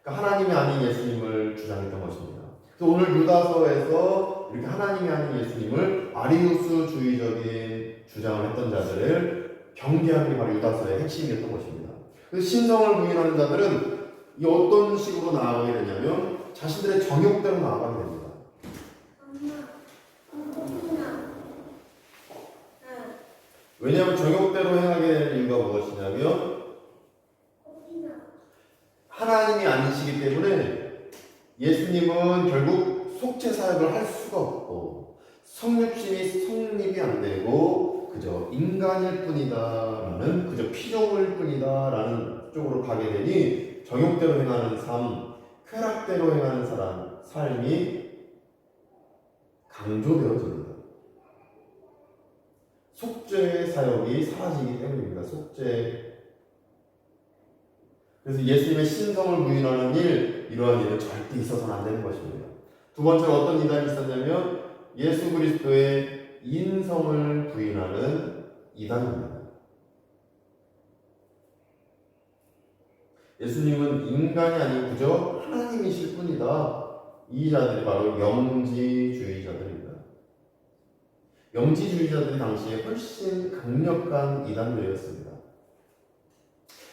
그러니까 하나님이 아닌 예수님을 주장했던 것입니다. 그래서 오늘 유다서에서 이렇게 하나님이 아닌 예수님을 아리우스주의적인 주장을 했던 자들을 경계하는 게 바로 유다서의 핵심이었던 것입니다. 그래서 신성을 부인하는 자들은 이 어떤 식으로 나아가게 되냐면 자신들의 정욕대로 나아가게 됩니다. 왜냐하면 정욕대로 행하게 되는 이유가 무엇이냐면 하나님이 아니시기 때문에 예수님은 결국 속죄 사역을 할 수가 없고 성육신이 성립이 안 되고 그저 인간일 뿐이다라는 그저 피조물 뿐이다라는 쪽으로 가게 되니 정욕대로 행하는 삶, 쾌락대로 행하는 삶이 강조되어집니다. 속죄 사역이 사라지기 때문입니다. 속죄. 그래서 예수님의 신성을 부인하는 이러한 일은 절대 있어서는 안 되는 것입니다. 두 번째로 어떤 이단이 있었냐면 예수 그리스도의 인성을 부인하는 이단입니다. 예수님은 인간이 아니고 그저 하나님이실 뿐이다. 이 자들이 바로 영지주의자들입니다. 영지주의자들이 당시에 훨씬 강력한 이단들이었습니다.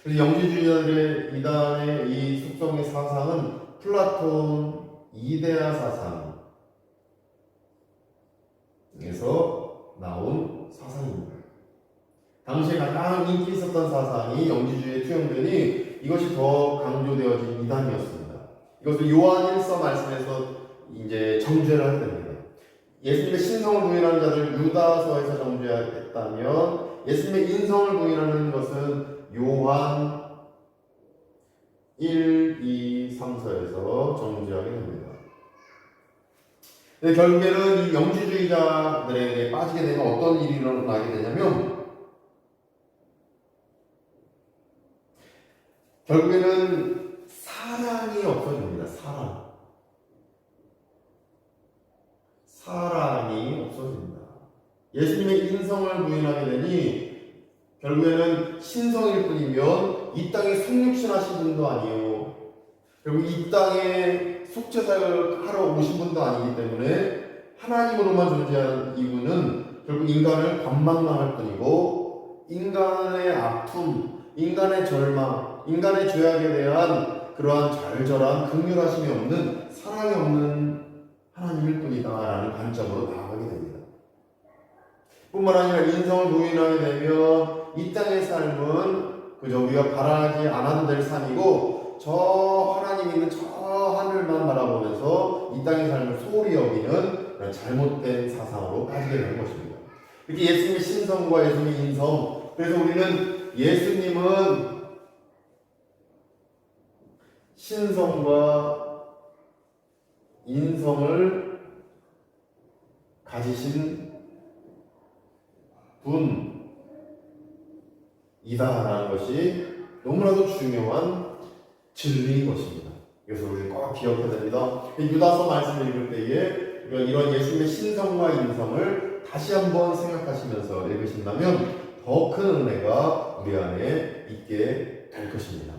그래서 영지주의자들의 이단의 이 속성의 사상은 플라톤 이데아 사상에서 나온 사상입니다. 당시에 가장 인기 있었던 사상이 영지주의에 투영되니 이것이 더 강조되어진 이단이었습니다. 이것을 요한 1서 말씀에서 이제 정죄를 하게 됩니다. 예수님의 신성을 부인하는 자들 유다서에서 정죄했다면 예수님의 인성을 부인하는 것은 요한 1, 2, 3서에서 정죄하게 됩니다. 결국에는 이 영지주의자들에게 빠지게 되면 어떤 일이 일어나게 되냐면 결국에는 사랑이 없어집니다. 사랑이 없어집니다. 예수님의 인성을 부인하게 되니 결국에는 신성일 뿐이면 이 땅에 성육신 하신 분도 아니에요. 결국 이 땅에 속죄사역을 하러 오신 분도 아니기 때문에 하나님으로만 존재하는 이분은 결국 인간을 관망만 할 뿐이고 인간의 아픔, 인간의 절망, 인간의 죄악에 대한 그러한 절절한 긍휼하심이 없는 사랑이 없는 하나님일 뿐이다라는 관점으로 나아가게 됩니다. 뿐만 아니라 인성을 부인하게 되면 이 땅의 삶은 그저 우리가 바라지 않아도 될 삶이고 저 하나님 있는 저 하늘만 바라보면서 이 땅의 삶을 소홀히 여기는 잘못된 사상으로 빠지게 되는 것입니다. 이렇게 예수님의 신성과 예수님의 인성, 그래서 우리는 예수님은 신성과 인성을 가지신 분이다라는 것이 너무나도 중요한 진리인 것입니다. 그래서 우리는 꼭 기억해야 됩니다. 유다서 말씀을 읽을 때에 이런 예수님의 신성과 인성을 다시 한번 생각하시면서 읽으신다면 더 큰 은혜가 우리 안에 있게 될 것입니다.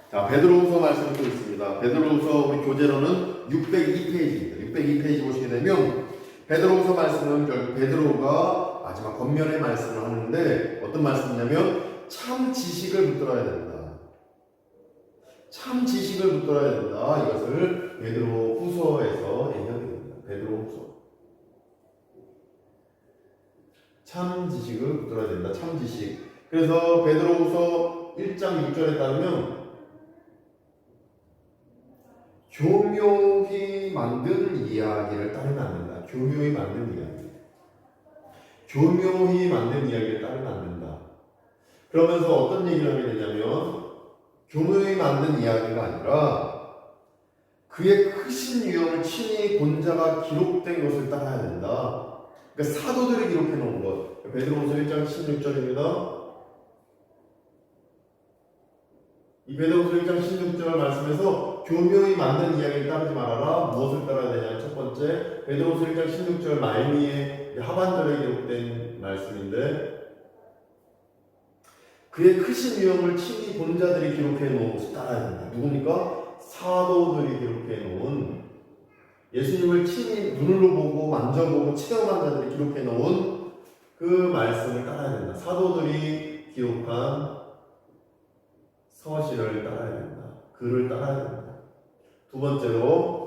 자, 베드로후서 말씀이 또 있습니다. 베드로후서 우리 교재로는 602페이지입니다. 602페이지 보시게 되면 베드로후서 말씀은 결국 베드로가 마지막 권면의 말씀을 하는데 어떤 말씀이냐면 참 지식을 붙들어야 된다. 참 지식을 붙들어야 된다. 이것을 베드로후서에서 얘기하게 됩니다. 베드로후서. 참 지식을 붙들어야 된다. 참 지식. 그래서 베드로후서 1장 6절에 따르면 교묘히 만든 이야기를 따르면 안 된다. 교묘히 만든 이야기. 교묘히 만든 이야기를 따르면 안 된다. 그러면서 어떤 얘기를 하게 되냐면 교묘히 만든 이야기가 아니라 그의 크신 위엄을 친히 본 자가 기록된 것을 따라야 된다. 그러니까 사도들이 기록해 놓은 것. 베드로후서 1장 16절입니다. 이 베드로후서 1장 16절 말씀에서 교묘히 만든 이야기를 따르지 말아라. 무엇을 따라야 되냐? 첫 번째, 베드로후서 1장 16절 말미에 하반절에 기록된 말씀인데 그의 크신 위엄을 친히 본 자들이 기록해 놓은 것을 따라야 된다. 누굽니까? 사도들이 기록해 놓은 예수님을 친히 눈으로 보고 만져보고 체험한 자들이 기록해 놓은 그 말씀을 따라야 된다. 사도들이 기록한 서신을 따라야 된다. 글을 따라야 된다. 두 번째로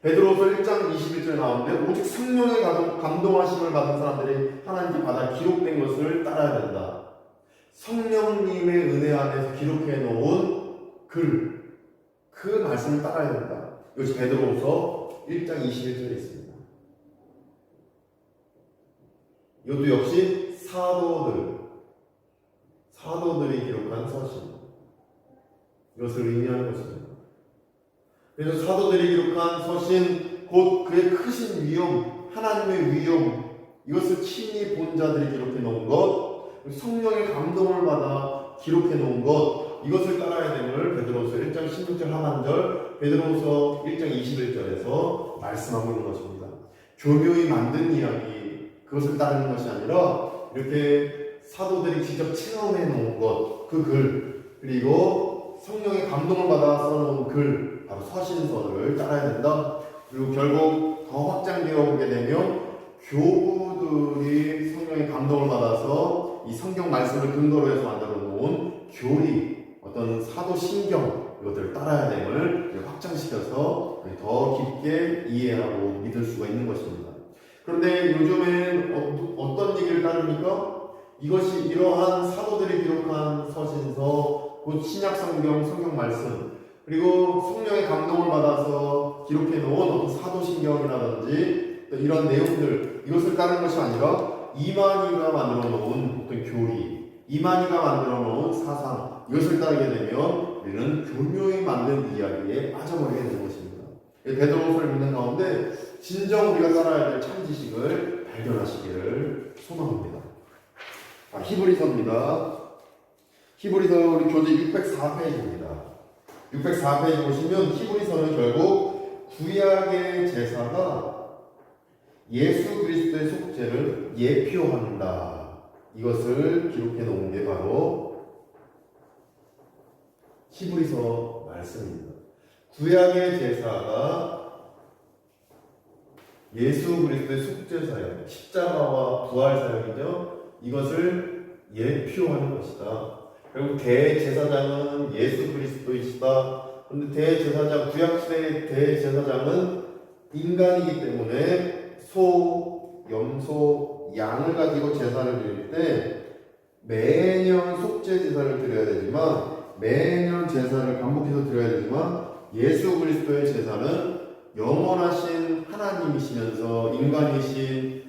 베드로서 1장 21절에 나오는데 오직 성령의 감동하심을 받은 사람들이 하나님께 받아 기록된 것을 따라야 된다. 성령님의 은혜 안에서 기록해 놓은 글, 그 말씀을 따라야 된다. 이것이 베드로서 1장 21절에 있습니다. 이것도 역시 사도들이 기록한 서신, 이것을 의미하는 것입니다. 그래서 사도들이 기록한 서신, 곧 그의 크신 위엄, 하나님의 위엄, 이것을 친히 본 자들이 기록해 놓은 것, 성령의 감동을 받아 기록해 놓은 것, 이것을 따라야 됨을 베드로서 1장 16절 하반절, 베드로서 1장 21절에서 말씀하고 있는 것입니다. 교묘히 만든 이야기, 그것을 따르는 것이 아니라 이렇게 사도들이 직접 체험해 놓은 것, 그 글, 그리고 성령의 감동을 받아 써놓은 글, 바로 서신서를 따라야 된다. 그리고 결국 더 확장되어 보게 되면 교부들이 성령의 감동을 받아서 이 성경 말씀을 근거로 해서 만들어 놓은 교리, 어떤 사도 신경, 이것들을 따라야 됨을 확장시켜서 더 깊게 이해하고 믿을 수가 있는 것입니다. 그런데 요즘엔 어떤 얘기를 따릅니까? 이것이 이러한 사도들이 기록한 서신서, 곧 신약 성경 말씀, 그리고 성령의 감동을 받아서 기록해 놓은 어떤 사도신경이라든지 이런 내용들, 이것을 따르는 것이 아니라 이만희가 만들어 놓은 어떤 교리, 이만희가 만들어 놓은 사상, 이것을 따르게 되면 우리는 교묘히 만든 이야기에 빠져버리게 되는 것입니다. 베드로서를 믿는 가운데 진정 우리가 따라야 될 참 지식을 발견하시기를 소망합니다. 히브리서입니다. 히브리서 우리 교재 604페이지입니다. 604페이지 보시면 히브리서는 결국 구약의 제사가 예수 그리스도의 속죄를 예표한다. 이것을 기록해 놓은 게 바로 히브리서 말씀입니다. 구약의 제사가 예수 그리스도의 속죄 사역, 십자가와 부활 사역이죠. 이것을 예표하는 것이다. 결국 대제사장은 예수 그리스도이시다. 그런데 대제사장, 구약시대의 대제사장은 인간이기 때문에 소, 염소, 양을 가지고 제사를 드릴 때 매년 속죄 제사를 드려야 되지만, 매년 제사를 반복해서 드려야 되지만, 예수 그리스도의 제사는 영원하신 하나님이시면서 인간이신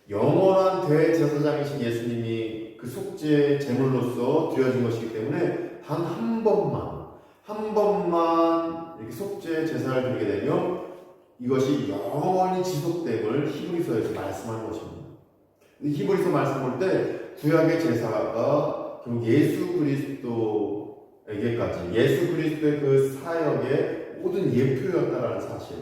영원한 대제사장이신 예수님이 그 속죄 제물로서 드려진 것이기 때문에 단 한 번만 이렇게 속죄 제사를 드리게 되면 이것이 영원히 지속됨을 히브리서에서 말씀하는 것입니다. 히브리서 말씀 볼 때 구약의 제사가 결국 예수 그리스도에게까지, 예수 그리스도의 그 사역의 모든 예표였다라는 사실,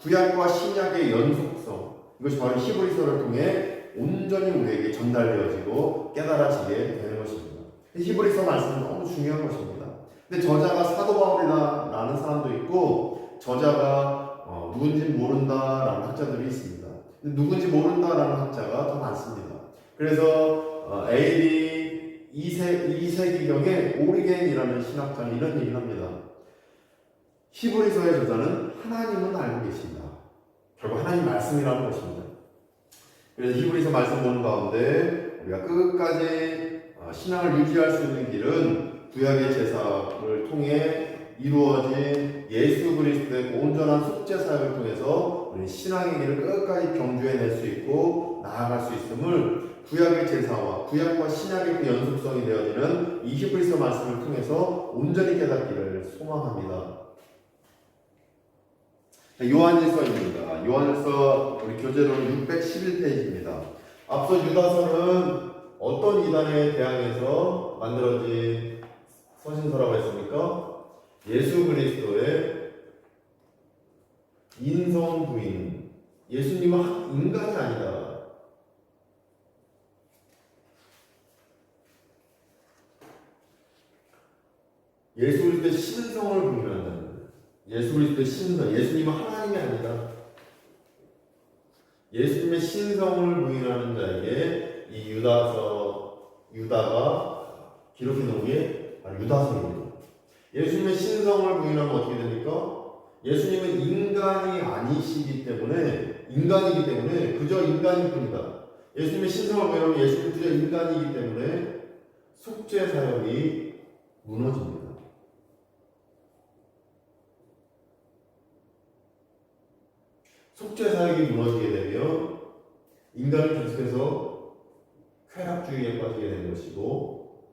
구약과 신약의 연속성, 이것이 바로 히브리서를 통해 온전히 우리에게 전달되어지고 깨달아지게 되는 것입니다. 히브리서 말씀은 너무 중요한 것입니다. 근데 저자가 사도 바울이라는 사람도 있고, 저자가 누군지 모른다라는 학자들이 있습니다. 근데 누군지 모른다라는 학자가 더 많습니다. 그래서 AD 2세기경에 오리겐이라는 신학자는 이런 얘기를 합니다. 히브리서의 저자는 하나님은 알고 계신다. 결국 하나님 말씀이라는 것입니다. 그래서 히브리서 말씀 보는 가운데 우리가 끝까지 신앙을 유지할 수 있는 길은 구약의 제사를 통해 이루어진 예수 그리스도의 온전한 속죄 사역을 통해서 우리 신앙의 길을 끝까지 경주해낼 수 있고 나아갈 수 있음을 구약의 제사와 구약과 신약의 그 연속성이 되어지는 이 히브리서 말씀을 통해서 온전히 깨닫기를 소망합니다. 요한일서입니다. 요한일서 우리 교재로는 611페이지입니다. 앞서 유다서는 어떤 이단에 대항해서 만들어진 서신서라고 했습니까? 예수 그리스도의 인성 부인, 예수님은 인간이 아니다. 예수 그리스도의 신성을 부인한다. 예수 그리스도의 신성, 예수님은 하나님이 아니다. 예수님의 신성을 부인하는 자에게 이 유다가 기록해 놓은 게 바로 유다서입니다. 예수님의 신성을 부인하면 어떻게 됩니까? 예수님은 인간이기 때문에 그저 인간일 뿐이다. 예수님의 신성을 부인하면 예수님은 그저 인간이기 때문에 속죄 사역이 무너집니다. 속죄 사역이 무너지게 되면 인간은 계속해서 쾌락주의에 빠지게 되는 것이고,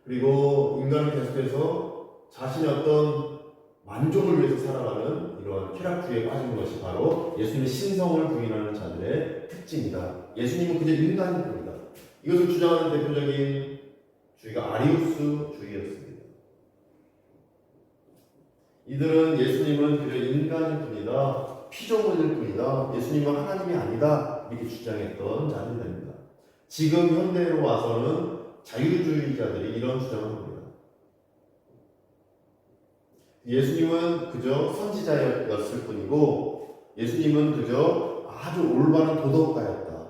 그리고 인간은 계속해서 자신의 어떤 만족을 위해서 살아가는 이러한 쾌락주의에 빠지는 것이 바로 예수님의 신성을 부인하는 자들의 특징이다. 예수님은 그저 인간일 뿐이다. 이것을 주장하는 대표적인 주의가 아리우스주의였습니다. 이들은 예수님은 그저 인간일 뿐이다, 피조물일 뿐이다, 예수님은 하나님이 아니다, 이렇게 주장했던 자들입니다. 지금 현대로 와서는 자유주의자들이 이런 주장을 합니다. 예수님은 그저 선지자였을 뿐이고, 예수님은 그저 아주 올바른 도덕가였다.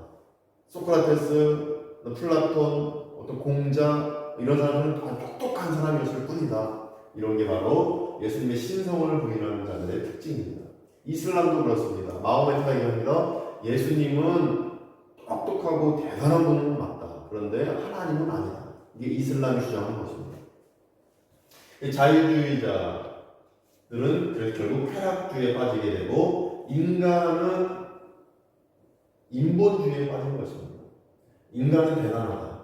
소크라테스, 플라톤, 어떤 공자, 이런 사람들은 똑똑한 사람이었을 뿐이다. 이런 게 바로 예수님의 신성을 부인하는 자들의 특징입니다. 이슬람도 그렇습니다. 마호메트가 얘기합니다. 예수님은 똑똑하고 대단한 분은 맞다. 그런데 하나님은 아니다. 이게 이슬람이 주장하는 것입니다. 자유주의자들은 그래서 결국 쾌락주의에 빠지게 되고, 인간은 인본주의에 빠진 것입니다. 인간은 대단하다.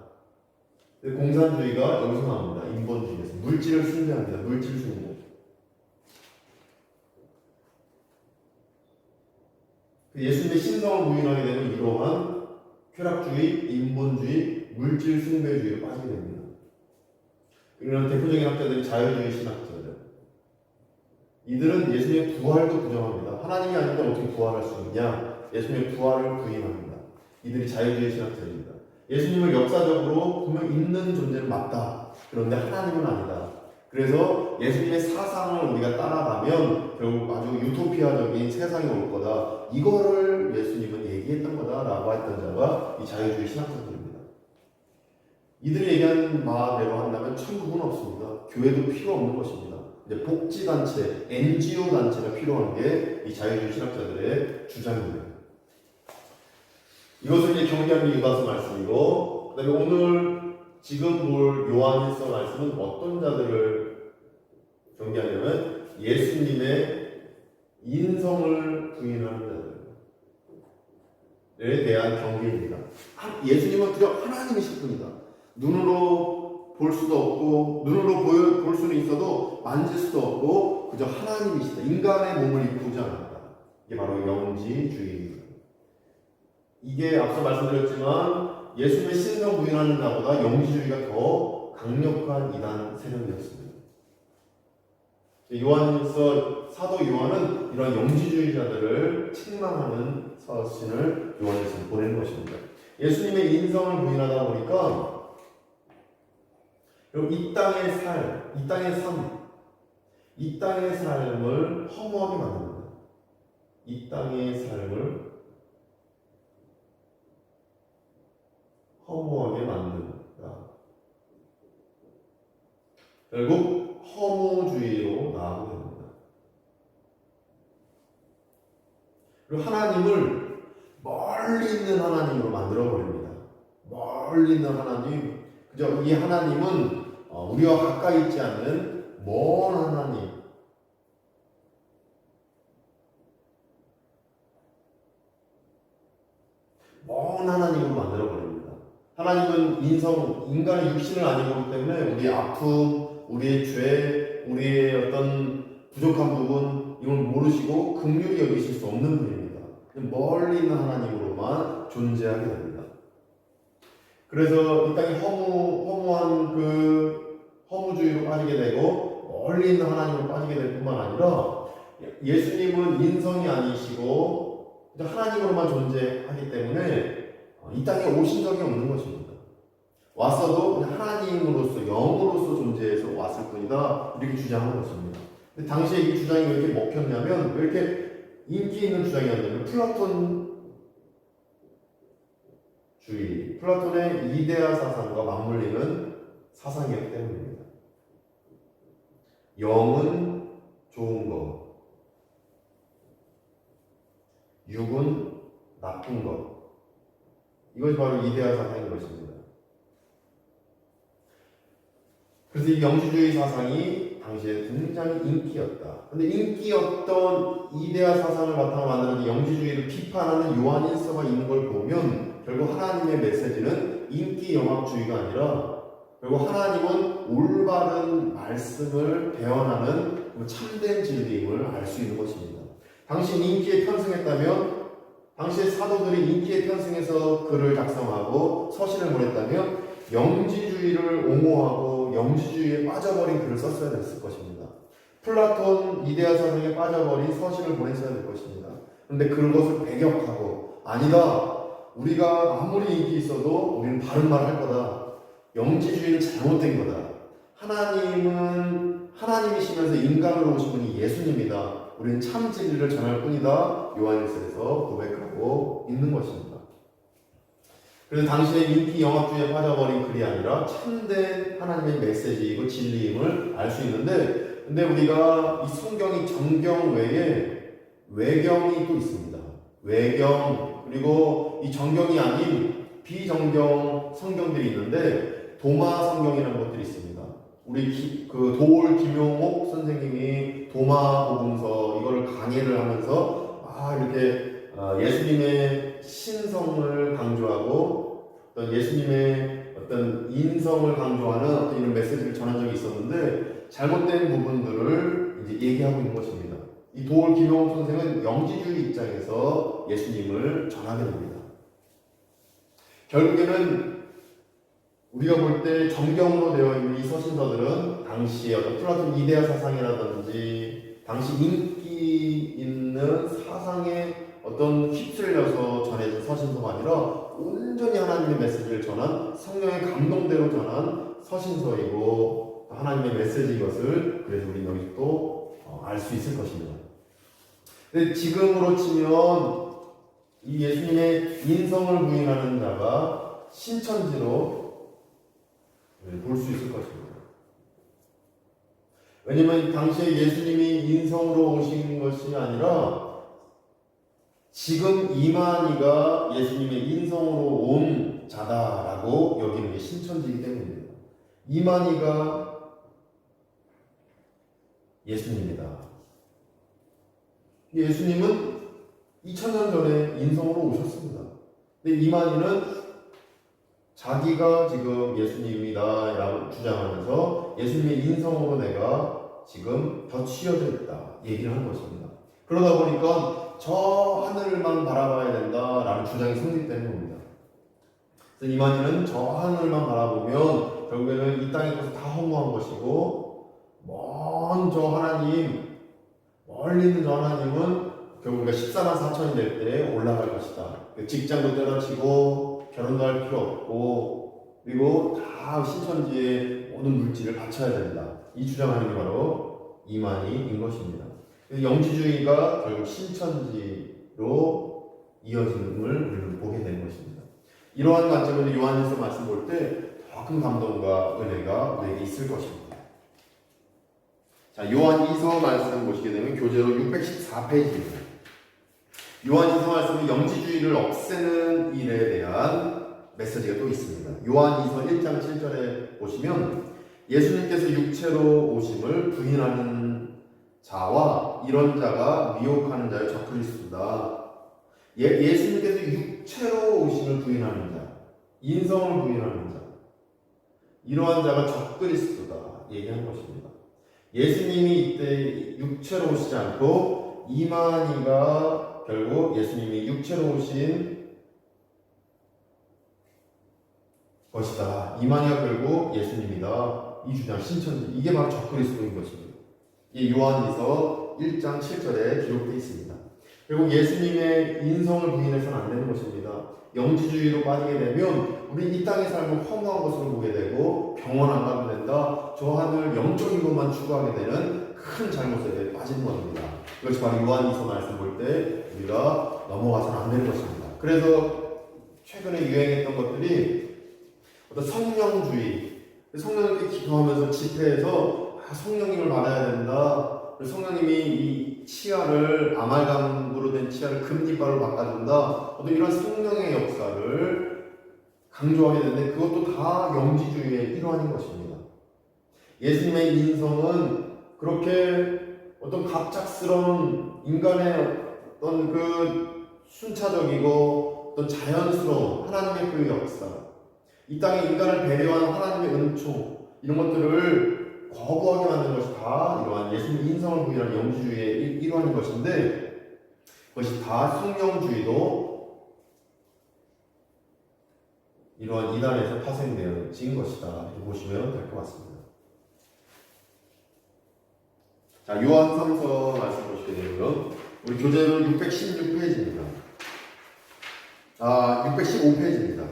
공산주의가 여기서 나옵니다. 인본주의에서 물질을 숭배합니다. 물질 숭배. 예수님의 신성을 부인하게 되면 이러한 쾌락주의, 인본주의, 물질 숭배주의에 빠지게 됩니다. 이런 대표적인 학자들이 자유주의 신학자들. 이들은 예수님의 부활도 부정합니다. 하나님이 아닌데 어떻게 부활할 수 있냐? 예수님의 부활을 부인합니다. 이들이 자유주의 신학자입니다. 예수님을 역사적으로 분명 있는 존재는 맞다. 그런데 하나님은 아니다. 그래서 예수님의 사상을 우리가 따라가면 결국 아주 유토피아적인 세상이 올 거다. 이거를 예수님은 얘기했던 거다라고 했던 자가 이 자유주의 신학자들입니다. 이들이 얘기하는 말대로 한다면 천국은 없습니다. 교회도 필요 없는 것입니다. 이제 복지단체, NGO 단체가 필요한 게 이 자유주의 신학자들의 주장입니다. 이것을 이제 경계하는 유다서 말씀이고, 그 다음에 오늘 지금 볼 요한일서 말씀은 어떤 자들을 경계하냐면 예수님의 인성을 부인하는 자들에 대한 경계입니다. 예수님은 그저 하나님이실 뿐이다. 눈으로 볼 수도 없고 눈으로 볼 수는 있어도 만질 수도 없고 그저 하나님이시다. 인간의 몸을 입고 오지 않았다. 이게 바로 영지주의입니다. 이게 앞서 말씀드렸지만 예수님의 신성 부인하는 자보다 영지주의가 더 강력한 이단 세력이었습니다. 요한일서 사도 요한은 이런 영지주의자들을 책망하는 서신을 요한일서에 보낸 것입니다. 예수님의 인성을 부인하다 보니까 이 땅의 삶, 이 땅의 삶을 허무하게 만듭니다. 이 땅의 삶을 허무하게 만듭니다. 결국 허무주의로 나아가게 됩니다. 그리고 하나님을 멀리 있는 하나님으로 만들어 버립니다. 멀리 있는 하나님, 그저 이 하나님은 우리와 가까이 있지 않는 먼 하나님, 먼 하나님으로 만들어 버립니다. 하나님은 인간의 육신을 아니고 있기 때문에 우리의 아픔, 우리의 죄, 우리의 어떤 부족한 부분 이걸 모르시고 긍휼히 여기실 수 없는 분입니다. 멀리 있는 하나님으로만 존재하게 됩니다. 그래서 이 땅이 허무한 허무주의로 빠지게 되고 멀리 있는 하나님으로 빠지게 될 뿐만 아니라 예수님은 인성이 아니시고 하나님으로만 존재하기 때문에 이 땅에 오신 적이 없는 것입니다. 왔어도 그냥 하나님으로서 영으로서 존재해서 왔을 뿐이다 이렇게 주장하는 것입니다. 근데 당시에 이 주장이 왜 이렇게 먹혔냐면 왜 이렇게 인기 있는 주장이었냐면 플라톤의 이데아 사상과 맞물리는 사상이었기 때문입니다. 영은 좋은 것, 육은 나쁜 것. 이것이 바로 이데아 사상인 것입니다. 그래서 이 영지주의 사상이 당시에 굉장히 인기였다. 근데 인기였던 이데아 사상을 바탕으로 만드는 영지주의를 비판하는 요한일서가 있는 걸 보면 결국 하나님의 메시지는 인기 영합주의가 아니라 결국 하나님은 올바른 말씀을 배언하는 참된 진리임을 알 수 있는 것입니다. 당시 인기에 편승했다면 당시의 사도들이 인기에 편승해서 글을 작성하고 서신을 보냈다면 영지주의를 옹호하고 영지주의에 빠져버린 글을 썼어야 됐을 것입니다. 플라톤 이데아 사상에 빠져버린 서신을 보냈어야 될 것입니다. 그런데 그것을 배격하고 아니다. 우리가 아무리 인기 있어도 우리는 바른 말을 할 거다. 영지주의는 잘못된 거다. 하나님은 하나님이시면서 인간으로 오신 분이 예수님이다. 우리는 참 진리를 전할 뿐이다. 요한일서에서 고백하고 있는 것입니다. 그래서 당시에 인기 영합주의에 빠져버린 글이 아니라 참된 하나님의 메시지이고 진리임을 알 수 있는데, 근데 우리가 이 성경이 정경 외에 외경이 또 있습니다. 외경, 그리고 이 정경이 아닌 비정경 성경들이 있는데 도마 성경이라는 것들이 있습니다. 우리 도올 김용옥 선생님이 도마 복음서 이거를 강의를 하면서 이렇게 예수님의 신성을 강조하고 어떤 예수님의 어떤 인성을 강조하는 어떤 이런 메시지를 전한 적이 있었는데 잘못된 부분들을 이제 얘기하고 있는 것입니다. 이 도올 김용옥 선생은 영지주의 입장에서 예수님을 전하게 됩니다. 결국에는 우리가 볼 때 정경으로 되어 있는 이 서신서들은 당시의 어떤 플라톤 이데아 사상이라든지 당시 인기 있는 사상에 어떤 휩쓸려서 전해진 서신서가 아니라 온전히 하나님의 메시지를 전한 성령의 감동대로 전한 서신서이고 하나님의 메시지인 것을 그래서 우리 여기서 또 알 수 있을 것입니다. 근데 지금으로 치면 이 예수님의 인성을 부인하는 자가 신천지로 볼 수 있을 것입니다. 왜냐하면 당시에 예수님이 인성으로 오신 것이 아니라 지금 이만희가 예수님의 인성으로 온 자다라고 여기는 게 신천지이기 때문입니다. 이만희가 예수님이다. 예수님은 2000년 전에 인성으로 오셨습니다. 근데 이만희는 자기가 지금 예수님이다 라고 주장하면서 예수님의 인성으로 내가 지금 덧씌어져 있다 얘기를 하는 것입니다. 그러다 보니까 저 하늘만 바라봐야 된다라는 주장이 성립되는 겁니다. 그래서 이만희는 저 하늘만 바라보면 결국에는 이 땅의 것을 다 허무한 것이고 먼 저 하나님, 멀리 있는 저 하나님은 결국 우리가 14만 4천이 될 때 올라갈 것이다. 직장도 때려치고 결혼도 할 필요 없고 그리고 다 신천지의 모든 물질을 바쳐야 된다. 이 주장하는 게 바로 이만희인 것입니다. 영지주의가 결국 신천지로 이어짐을 우리는 보게 되는 것입니다. 이러한 관점으로 요한일서 말씀 볼 때 더 큰 감동과 은혜가 우리에게 있을 것입니다. 자, 요한이서 말씀 보시게 되면 교재로 614페이지입니다. 요한이서 말씀은 영지주의를 없애는 일에 대한 메시지가 또 있습니다. 요한이서 1장 7절에 보시면 예수님께서 육체로 오심을 부인하는 자와 이런 자가 미혹하는 자의 적그리스도다. 예수님께서 육체로 오심을 부인하는 자, 인성을 부인하는 자, 이러한 자가 적그리스도다 얘기한 것입니다. 예수님이 이때 육체로 오시지 않고 이만희가 결국 예수님이 육체로 오신 것이다. 이만희가 결국 예수님이다. 이 주장 신천지 이게 바로 적그리스도인 것입니다. 이 요한이서 1장 7절에 기록되어 있습니다. 결국 예수님의 인성을 부인해서는 안 되는 것입니다. 영지주의로 빠지게 되면 우리 이 땅의 삶을 허무한 것으로 보게 되고 병원 안 가도 된다. 저 하늘 영적인 것만 추구하게 되는 큰 잘못에 빠지는 것입니다. 이것이 바로 요한이서 말씀 볼 때 우리가 넘어가서는 안 되는 것입니다. 그래서 최근에 유행했던 것들이 어떤 성령주의, 성령님께 기도하면서 집회에서 성령님을 받아야 된다. 성령님이 이 치아를 아말감으로 된 치아를 금리발로 바꿔준다. 어떤 이런 성령의 역사를 강조하게 되는데 그것도 다 영지주의의 일환인 것입니다. 예수님의 인성은 그렇게 어떤 갑작스러운 인간의 어떤 그 순차적이고 어떤 자연스러운 하나님의 그 역사, 이 땅에 인간을 배려한 하나님의 은총 이런 것들을 거부하게 만든 것이 다 이러한 예수님 인성을 부인하는 영지주의의 일환인 것인데 그것이 다 성령주의도 이러한 이단에서 파생되어진 것이다 이렇게 보시면 될 것 같습니다. 자, 요한삼서 말씀 보시게 되면 우리 교재로 616페이지입니다. 615페이지입니다.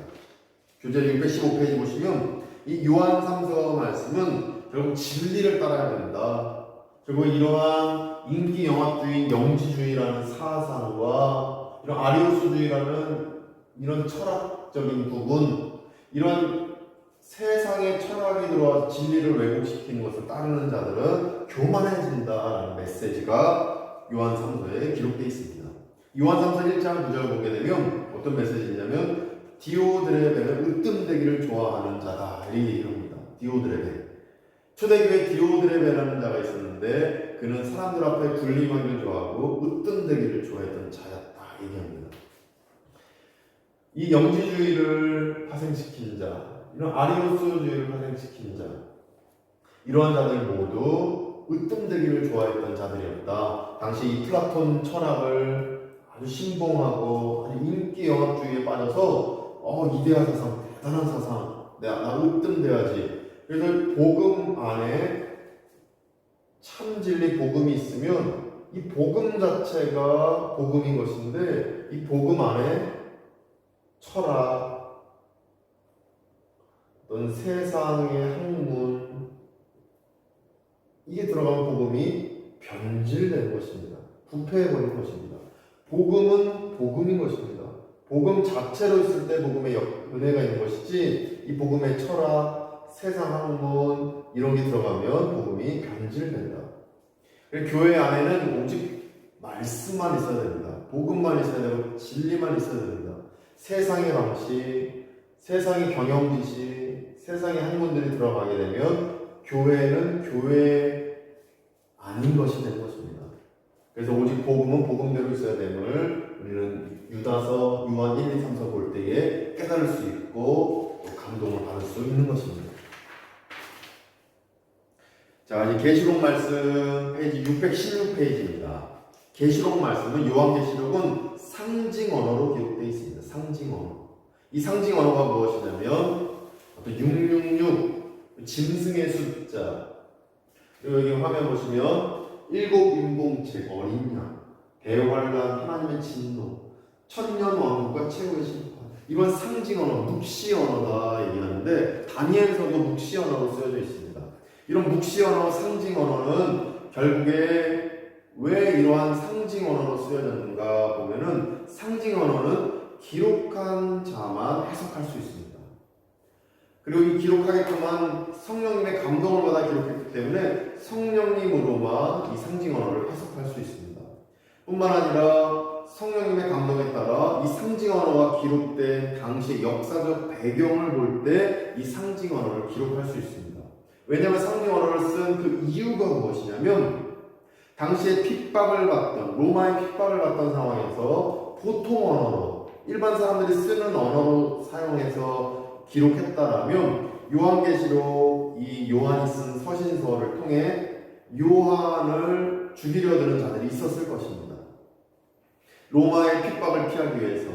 교재 615페이지 보시면 이 요한삼서 말씀은 결국 진리를 따라야 된다. 그리고 이러한 인기 영합주의, 영지주의라는 사상과 이런 아리우스주의라는 이런 철학적인 부분, 이런 세상의 철학이 들어와서 진리를 왜곡시키는 것을 따르는 자들은 교만해진다라는 메시지가 요한삼서에 기록되어 있습니다. 요한삼서 1장 9절 보게 되면 어떤 메시지냐면 디오드레베는 으뜸되기를 좋아하는 자다 이 얘기를 합니다. 디오드레베. 초대교회 디오드레베라는 자가 있었는데 그는 사람들 앞에 군림하기를 좋아하고 으뜸되기를 좋아했던 자였다 얘기합니다. 이 영지주의를 파생시킨 자, 이런 아리우스주의를 파생시킨 자, 이러한 자들 모두 으뜸되기를 좋아했던 자들이었다. 당시 이 플라톤 철학을 아주 신봉하고 아주 인기 영합주의에 빠져서 이데아 사상, 대단한 사상, 나 으뜸 돼야지. 그래서 복음 안에 참 진리 복음이 있으면 이 복음 자체가 복음인 것인데 이 복음 안에 철학, 어떤 세상의 학문 이게 들어가면 복음이 변질된 것입니다. 부패해버린 것입니다. 복음은 복음인 것입니다. 복음 자체로 있을 때 복음의 은혜가 있는 것이지 이 복음의 철학, 세상 학문 이런 게 들어가면 복음이 변질된다. 교회 안에는 오직 말씀만 있어야 됩니다. 복음만 있어야 되고 진리만 있어야 됩니다. 세상의 방식, 세상의 경영 지식, 세상의 학문들이 들어가게 되면 교회는 교회 아닌 것이 되는 것입니다. 그래서 오직 복음은 복음대로 있어야 됨을 우리는 유다서, 요한 1, 2, 3, 4 볼 때에 깨달을 수 있고 또 감동을 받을 수 있는 것입니다. 자, 이제 계시록 말씀 페이지 616페이지입니다. 계시록 말씀은 요한계시록은 상징 언어로 기록되어 있습니다. 상징 언어. 이 상징 언어가 무엇이냐면 어떤 666 짐승의 숫자. 그리고 여기 화면 보시면 일곱 인봉체 어린 양, 대환란 하나님의 진노, 천년 왕국과 최후의 심판. 이건 상징 언어, 묵시 언어다 얘기하는데 다니엘서도 묵시 언어로 쓰여져 있습니다. 이런 묵시 언어, 상징 언어는 결국에 왜 이러한 상징 언어로 쓰여졌는가 보면은 상징 언어는 기록한 자만 해석할 수 있습니다. 그리고 이 기록하게끔한 성령님의 감동을 받아 기록했기 때문에 성령님으로만 이 상징 언어를 해석할 수 있습니다. 뿐만 아니라 성령님의 감동에 따라 이 상징 언어가 기록된 당시의 역사적 배경을 볼 때 이 상징 언어를 기록할 수 있습니다. 왜냐하면 상징 언어를 쓴 그 이유가 무엇이냐면 당시에 핍박을 받던 로마의 핍박을 받던 상황에서 보통 언어로 일반 사람들이 쓰는 언어로 사용해서 기록했다라면 요한계시록 이 요한이 쓴 서신서를 통해 요한을 죽이려 드는 자들이 있었을 것입니다. 로마의 핍박을 피하기 위해서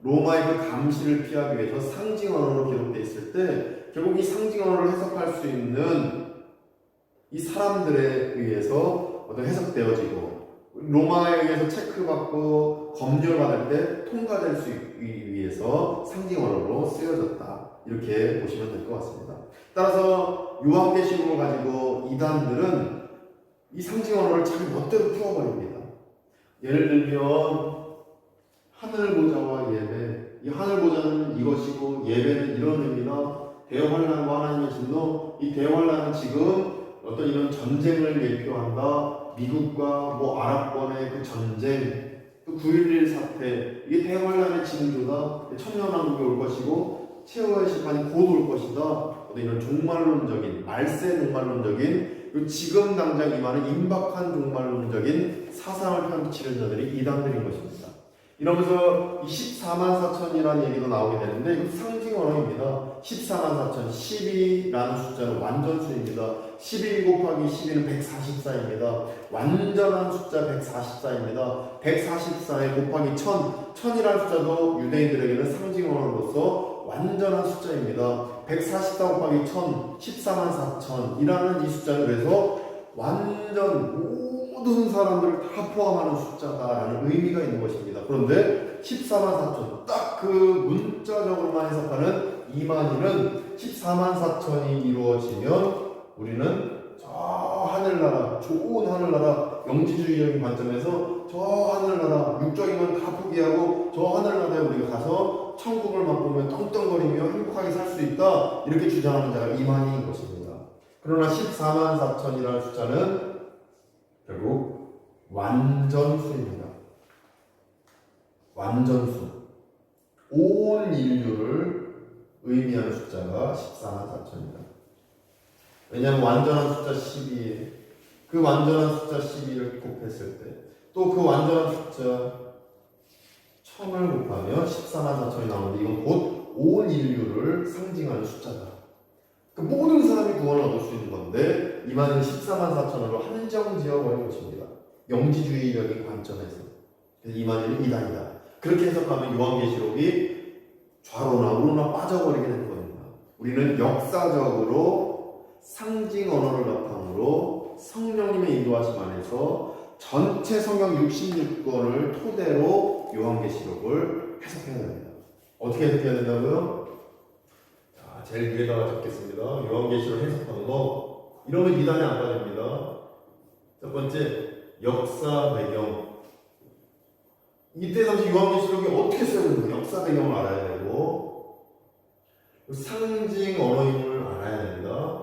로마의 그 감시를 피하기 위해서 상징 언어로 기록되어 있을 때 결국 이 상징 언어를 해석할 수 있는 이 사람들에 의해서 어떤 해석되어지고 로마에 의해서 체크받고 검열받을 때 통과될 수 있기 위해서 상징 언어로 쓰여졌다. 이렇게 보시면 될 것 같습니다. 따라서 요한계시록을 가지고 이단들은 이 상징 언어를 자기 멋대로 풀어버립니다. 예를 들면 하늘 보좌와 예배, 이 하늘 보좌는 이것이고 예배는 이런 의미나 대환란과 하나님의 진노, 이 대환란은 지금 어떤 이런 전쟁을 예표한다. 미국과 뭐 아랍권의 그 전쟁, 또 9.11 사태, 이게 대환란의 징조다. 천년왕국이 올 것이고 최후의 심판이 곧 올 것이다. 어떤 이런 종말론적인, 말세 종말론적인, 그리고 지금 당장 임하는 임박한 종말론적인 사상을 펼치는 자들이 이단들인 것입니다. 이러면서 14만 4천이라는 얘기도 나오게 되는데 이거 상징 언어입니다. 14만 4천, 12라는 숫자는 완전수입니다. 12 곱하기 12는 144입니다. 완전한 숫자 144입니다. 144에 곱하기 1000, 1000이라는 숫자도 유대인들에게는 상징 언어로서 완전한 숫자입니다. 144 곱하기 1000, 14만 4천이라는 이 숫자는 그래서 완전 모든 사람들을 다 포함하는 숫자다라는 의미가 있는 것입니다. 그런데 14만 4천, 딱 그 문자적으로만 해석하는 이만희는 14만 4천이 이루어지면 우리는 저 하늘나라, 좋은 하늘나라, 영지주의적인 관점에서 저 하늘나라, 육적인 건 다 포기하고 저 하늘나라에 우리가 가서 천국을 맛보며 떵떵거리며 행복하게 살 수 있다. 이렇게 주장하는 자가 이만희인 것입니다. 그러나 14만 4천이라는 숫자는 결국 완전수입니다. 완전수. 온 인류를 의미하는 숫자가 14만 4천입니다. 왜냐하면 완전한 숫자 12에 그 완전한 숫자 12를 곱했을 때 또 그 완전한 숫자 1000을 곱하면 14만 4천이 나오는데 이건 곧 온 인류를 상징하는 숫자다. 그 모든 사람이 구원을 얻을 수 있는 건데 이만은 14만 4천으로 한정지어버린 것입니다. 영지주의적인 관점에서. 그래서 이만희는 이단이다. 그렇게 해석하면 요한계시록이 좌로나 우로나 빠져버리게 되는 겁니다. 우리는 역사적으로 상징 언어를 바탕으로 성령님의 인도하심 안에서 전체 성경 66권을 토대로 요한계시록을 해석해야 됩니다. 어떻게 해석해야 된다고요? 자, 제일 위에다가 적겠습니다. 요한계시록 해석하는 거. 이러면 이단에 안 빠집니다. 첫 번째, 역사 배경. 이때 당시 요한계시록이 어떻게 쓰였는지 역사 배경을 알아야 되고, 상징 언어임을 알아야 됩니다.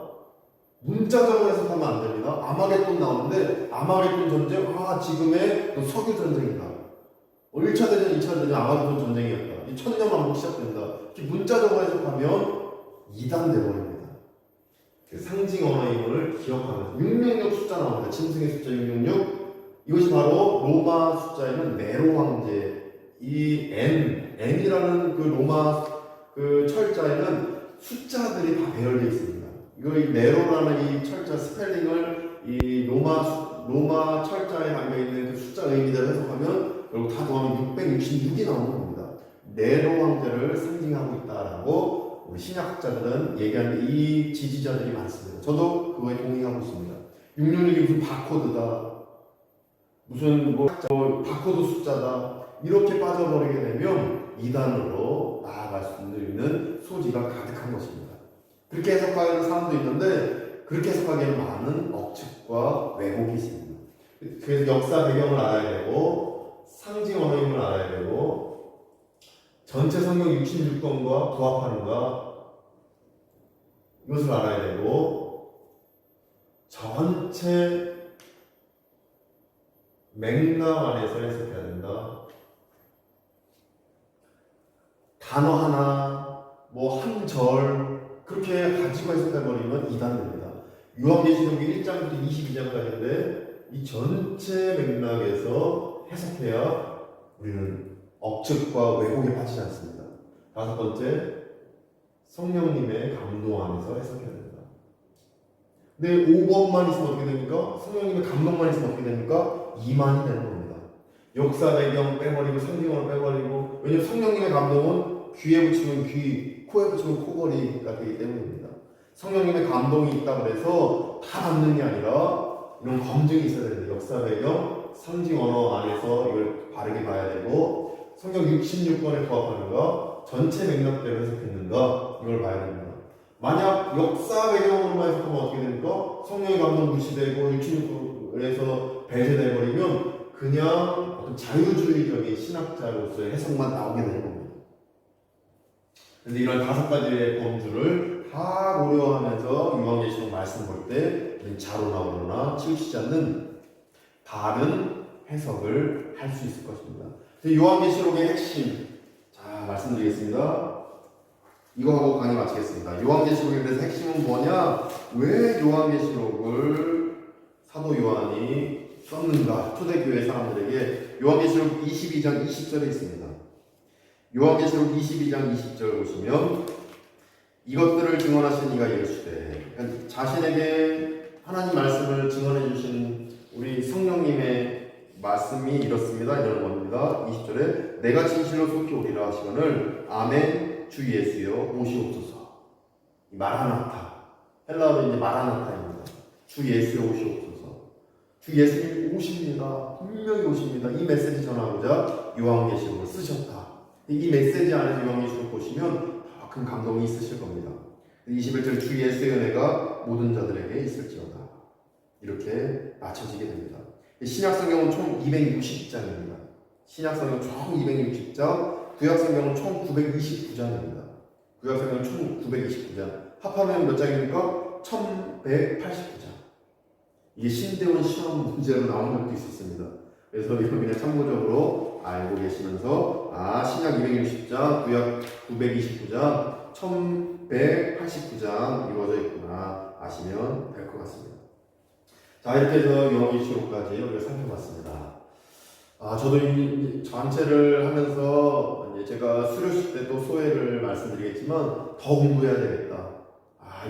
문자적으로 해석하면 안 됩니다. 아마겟돈 나오는데 아마겟돈 전쟁, 지금의 석유 전쟁이다. 1차 대전, 2차 대전 아마겟돈 전쟁이었다. 이 천년왕국 시작된다. 이렇게 문자적으로 해석하면 이단 돼버립니다. 상징 언어임을 기억하면서 666 숫자 나옵니다. 짐승의 숫자 666. 이것이 바로 로마 숫자에는 네로 황제, 이 N이라는 그 로마 그 철자에는 숫자들이 다 배열되어 있습니다. 이거 이 네로라는 이 철자 스펠링을 이 로마 철자에 담겨 있는 그 숫자 의미대로 해석하면 결국 다 더하면 666이 나오는 겁니다. 네로 황제를 상징하고 있다라고 우리 신약학자들은 얘기하는데 이 지지자들이 많습니다. 저도 그거에 동의하고 있습니다. 666이 무슨 바코드다, 무슨 바코드 숫자다, 이렇게 빠져버리게 되면 이단으로 나아갈 수 있는 소지가 가득한 것입니다. 그렇게 해석하는 사람도 있는데 그렇게 해석하기에는 많은 억측과 왜곡이 있습니다. 그래서 역사 배경을 알아야 되고 상징 언어임을 알아야 되고 전체 성경 66권과 부합하는가 이것을 알아야 되고 전체 맥락 안에서 해석해야 된다. 단어 하나, 한 절 그렇게 가지고 해석해버리면 이단됩니다. 요한계시록이 1장부터 22장까지인데 이 전체 맥락에서 해석해야 우리는 억측과 왜곡에 빠지지 않습니다. 다섯 번째, 성령님의 감동 안에서 해석해야 됩니다. 근데 5번만 있으면 어떻게 됩니까? 성령님의 감동만 있으면 어떻게 됩니까? 2만이 되는 겁니다. 역사 배경 빼버리고 상징어를 빼버리고, 왜냐하면 성령님의 감동은 귀에 붙이면 귀, 코에 붙이면 코걸이가 되기 때문입니다. 성령님의 감동이 있다 그래서 다 담는 게 아니라 이런 검증이 있어야 됩니다. 역사 배경, 상징 언어 안에서 이걸 바르게 봐야 되고 성경 66권에 부합하는가, 전체 맥락대로 해석했는가 이걸 봐야 됩니다. 만약 역사 배경으로만 해석하면 어떻게 됩니까? 성령의 감동 무시되고 66권에서 배제되어버리면 그냥 어떤 자유주의적인 신학자로서의 해석만 나오게 되는 겁니다. 그런데 이런 다섯 가지의 범주를 다 고려하면서 요한계시록 말씀 볼 때 자로나 우로나 치우치지 않는 바른 해석을 할 수 있을 것입니다. 요한계시록의 핵심, 자 말씀드리겠습니다. 이거 하고 강의 마치겠습니다. 요한계시록에 대해서 핵심은 뭐냐? 왜 요한계시록을 사도 요한이 썼는가? 초대교회 사람들에게 요한계시록 22장 20절에 있습니다. 요한계시록 22장 20절 보시면 이것들을 증언하신 이가 이르시되, 그러니까 자신에게 하나님 말씀을 증언해 주신 우리 성령님의 말씀이 이렇습니다. 이런 겁니다. 20절에 내가 진실로 속히 오리라 하시거늘 아멘 주 예수여 오시옵소서. 마라나타, 헬라어로 이제 마라나타입니다. 주 예수여 오시옵소서. 주 예수님 오십니다. 분명히 오십니다. 이 메시지 전하고자 요한계시록을 쓰셨다. 이 메시지 안에서 요한계시록 보시면 더 큰 감동이 있으실 겁니다. 21절 주 예수의 은혜가 모든 자들에게 있을지어다. 이렇게 맞춰지게 됩니다. 신약성경은 총 260장입니다. 신약성경 총 260장, 구약성경은 총 929장입니다. 구약성경은 총 929장. 합하면 몇 장입니까? 1189장. 이게 신대원 시험 문제로 나온 적도 있었습니다. 그래서 이건 그냥 참고적으로 알고 계시면서 신약 260장, 구약 929장, 1189장 이루어져 있구나 아시면 될 것 같습니다. 자, 이렇게 해서 요한계시록까지 우리가 살펴봤습니다. 저도 이 전체를 하면서 이제 제가 수료식 때 또 소회를 말씀드리겠지만 더 공부해야 되겠다.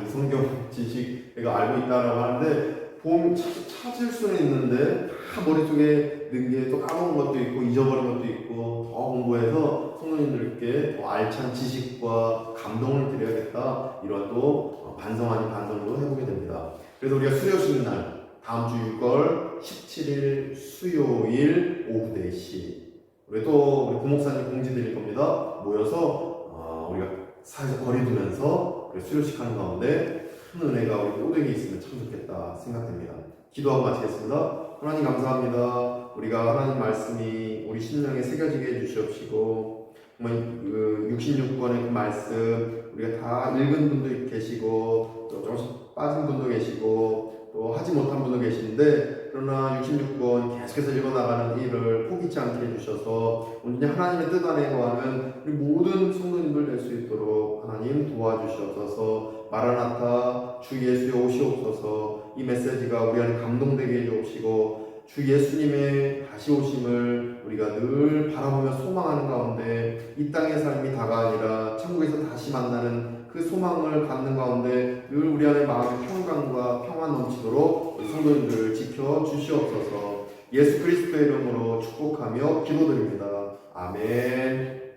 이 성경 지식 내가 알고 있다라고 하는데 찾을 수는 있는데 다 머릿속에 넣은 게 또 까먹은 것도 있고 잊어버린 것도 있고 더 공부해서 성도님들께 더 알찬 지식과 감동을 드려야겠다 이런 또 반성 아닌 반성도 해보게 됩니다. 그래서 우리가 수요 쉬는 날 다음 주 6월 17일 수요일 오후 4시 우리 부목사님 공지 드릴 겁니다. 모여서 우리가 사회에서 거리 두면서 수요식 하는 가운데 큰 은혜가 우리 모두에게 있으면 참 좋겠다 생각됩니다. 기도하고 마치겠습니다. 하나님 감사합니다. 우리가 하나님 말씀이 우리 심령에 새겨지게 해주시옵시고 정말 그 66권의 그 말씀 우리가 다 읽은 분도 계시고 또 조금씩 빠진 분도 계시고 또 하지 못한 분도 계신데 그러나 66권 계속해서 읽어나가는 일을 포기치 않게 해주셔서 오늘 하나님의 뜻 안에 거하는 우리 모든 성도님들 될 수 있도록 하나님 도와주시옵소서. 마라나타 주 예수여 오시옵소서. 이 메시지가 우리 안에 감동되게 해주옵시고 주 예수님의 다시 오심을 우리가 늘 바라보며 소망하는 가운데 이 땅의 삶이 다가 아니라 천국에서 다시 만나는 그 소망을 갖는 가운데 늘 우리 안에 마음의 평강과 평안 넘치도록 우리 성도님들을 지켜주시옵소서. 예수 그리스도의 이름으로 축복하며 기도드립니다. 아멘.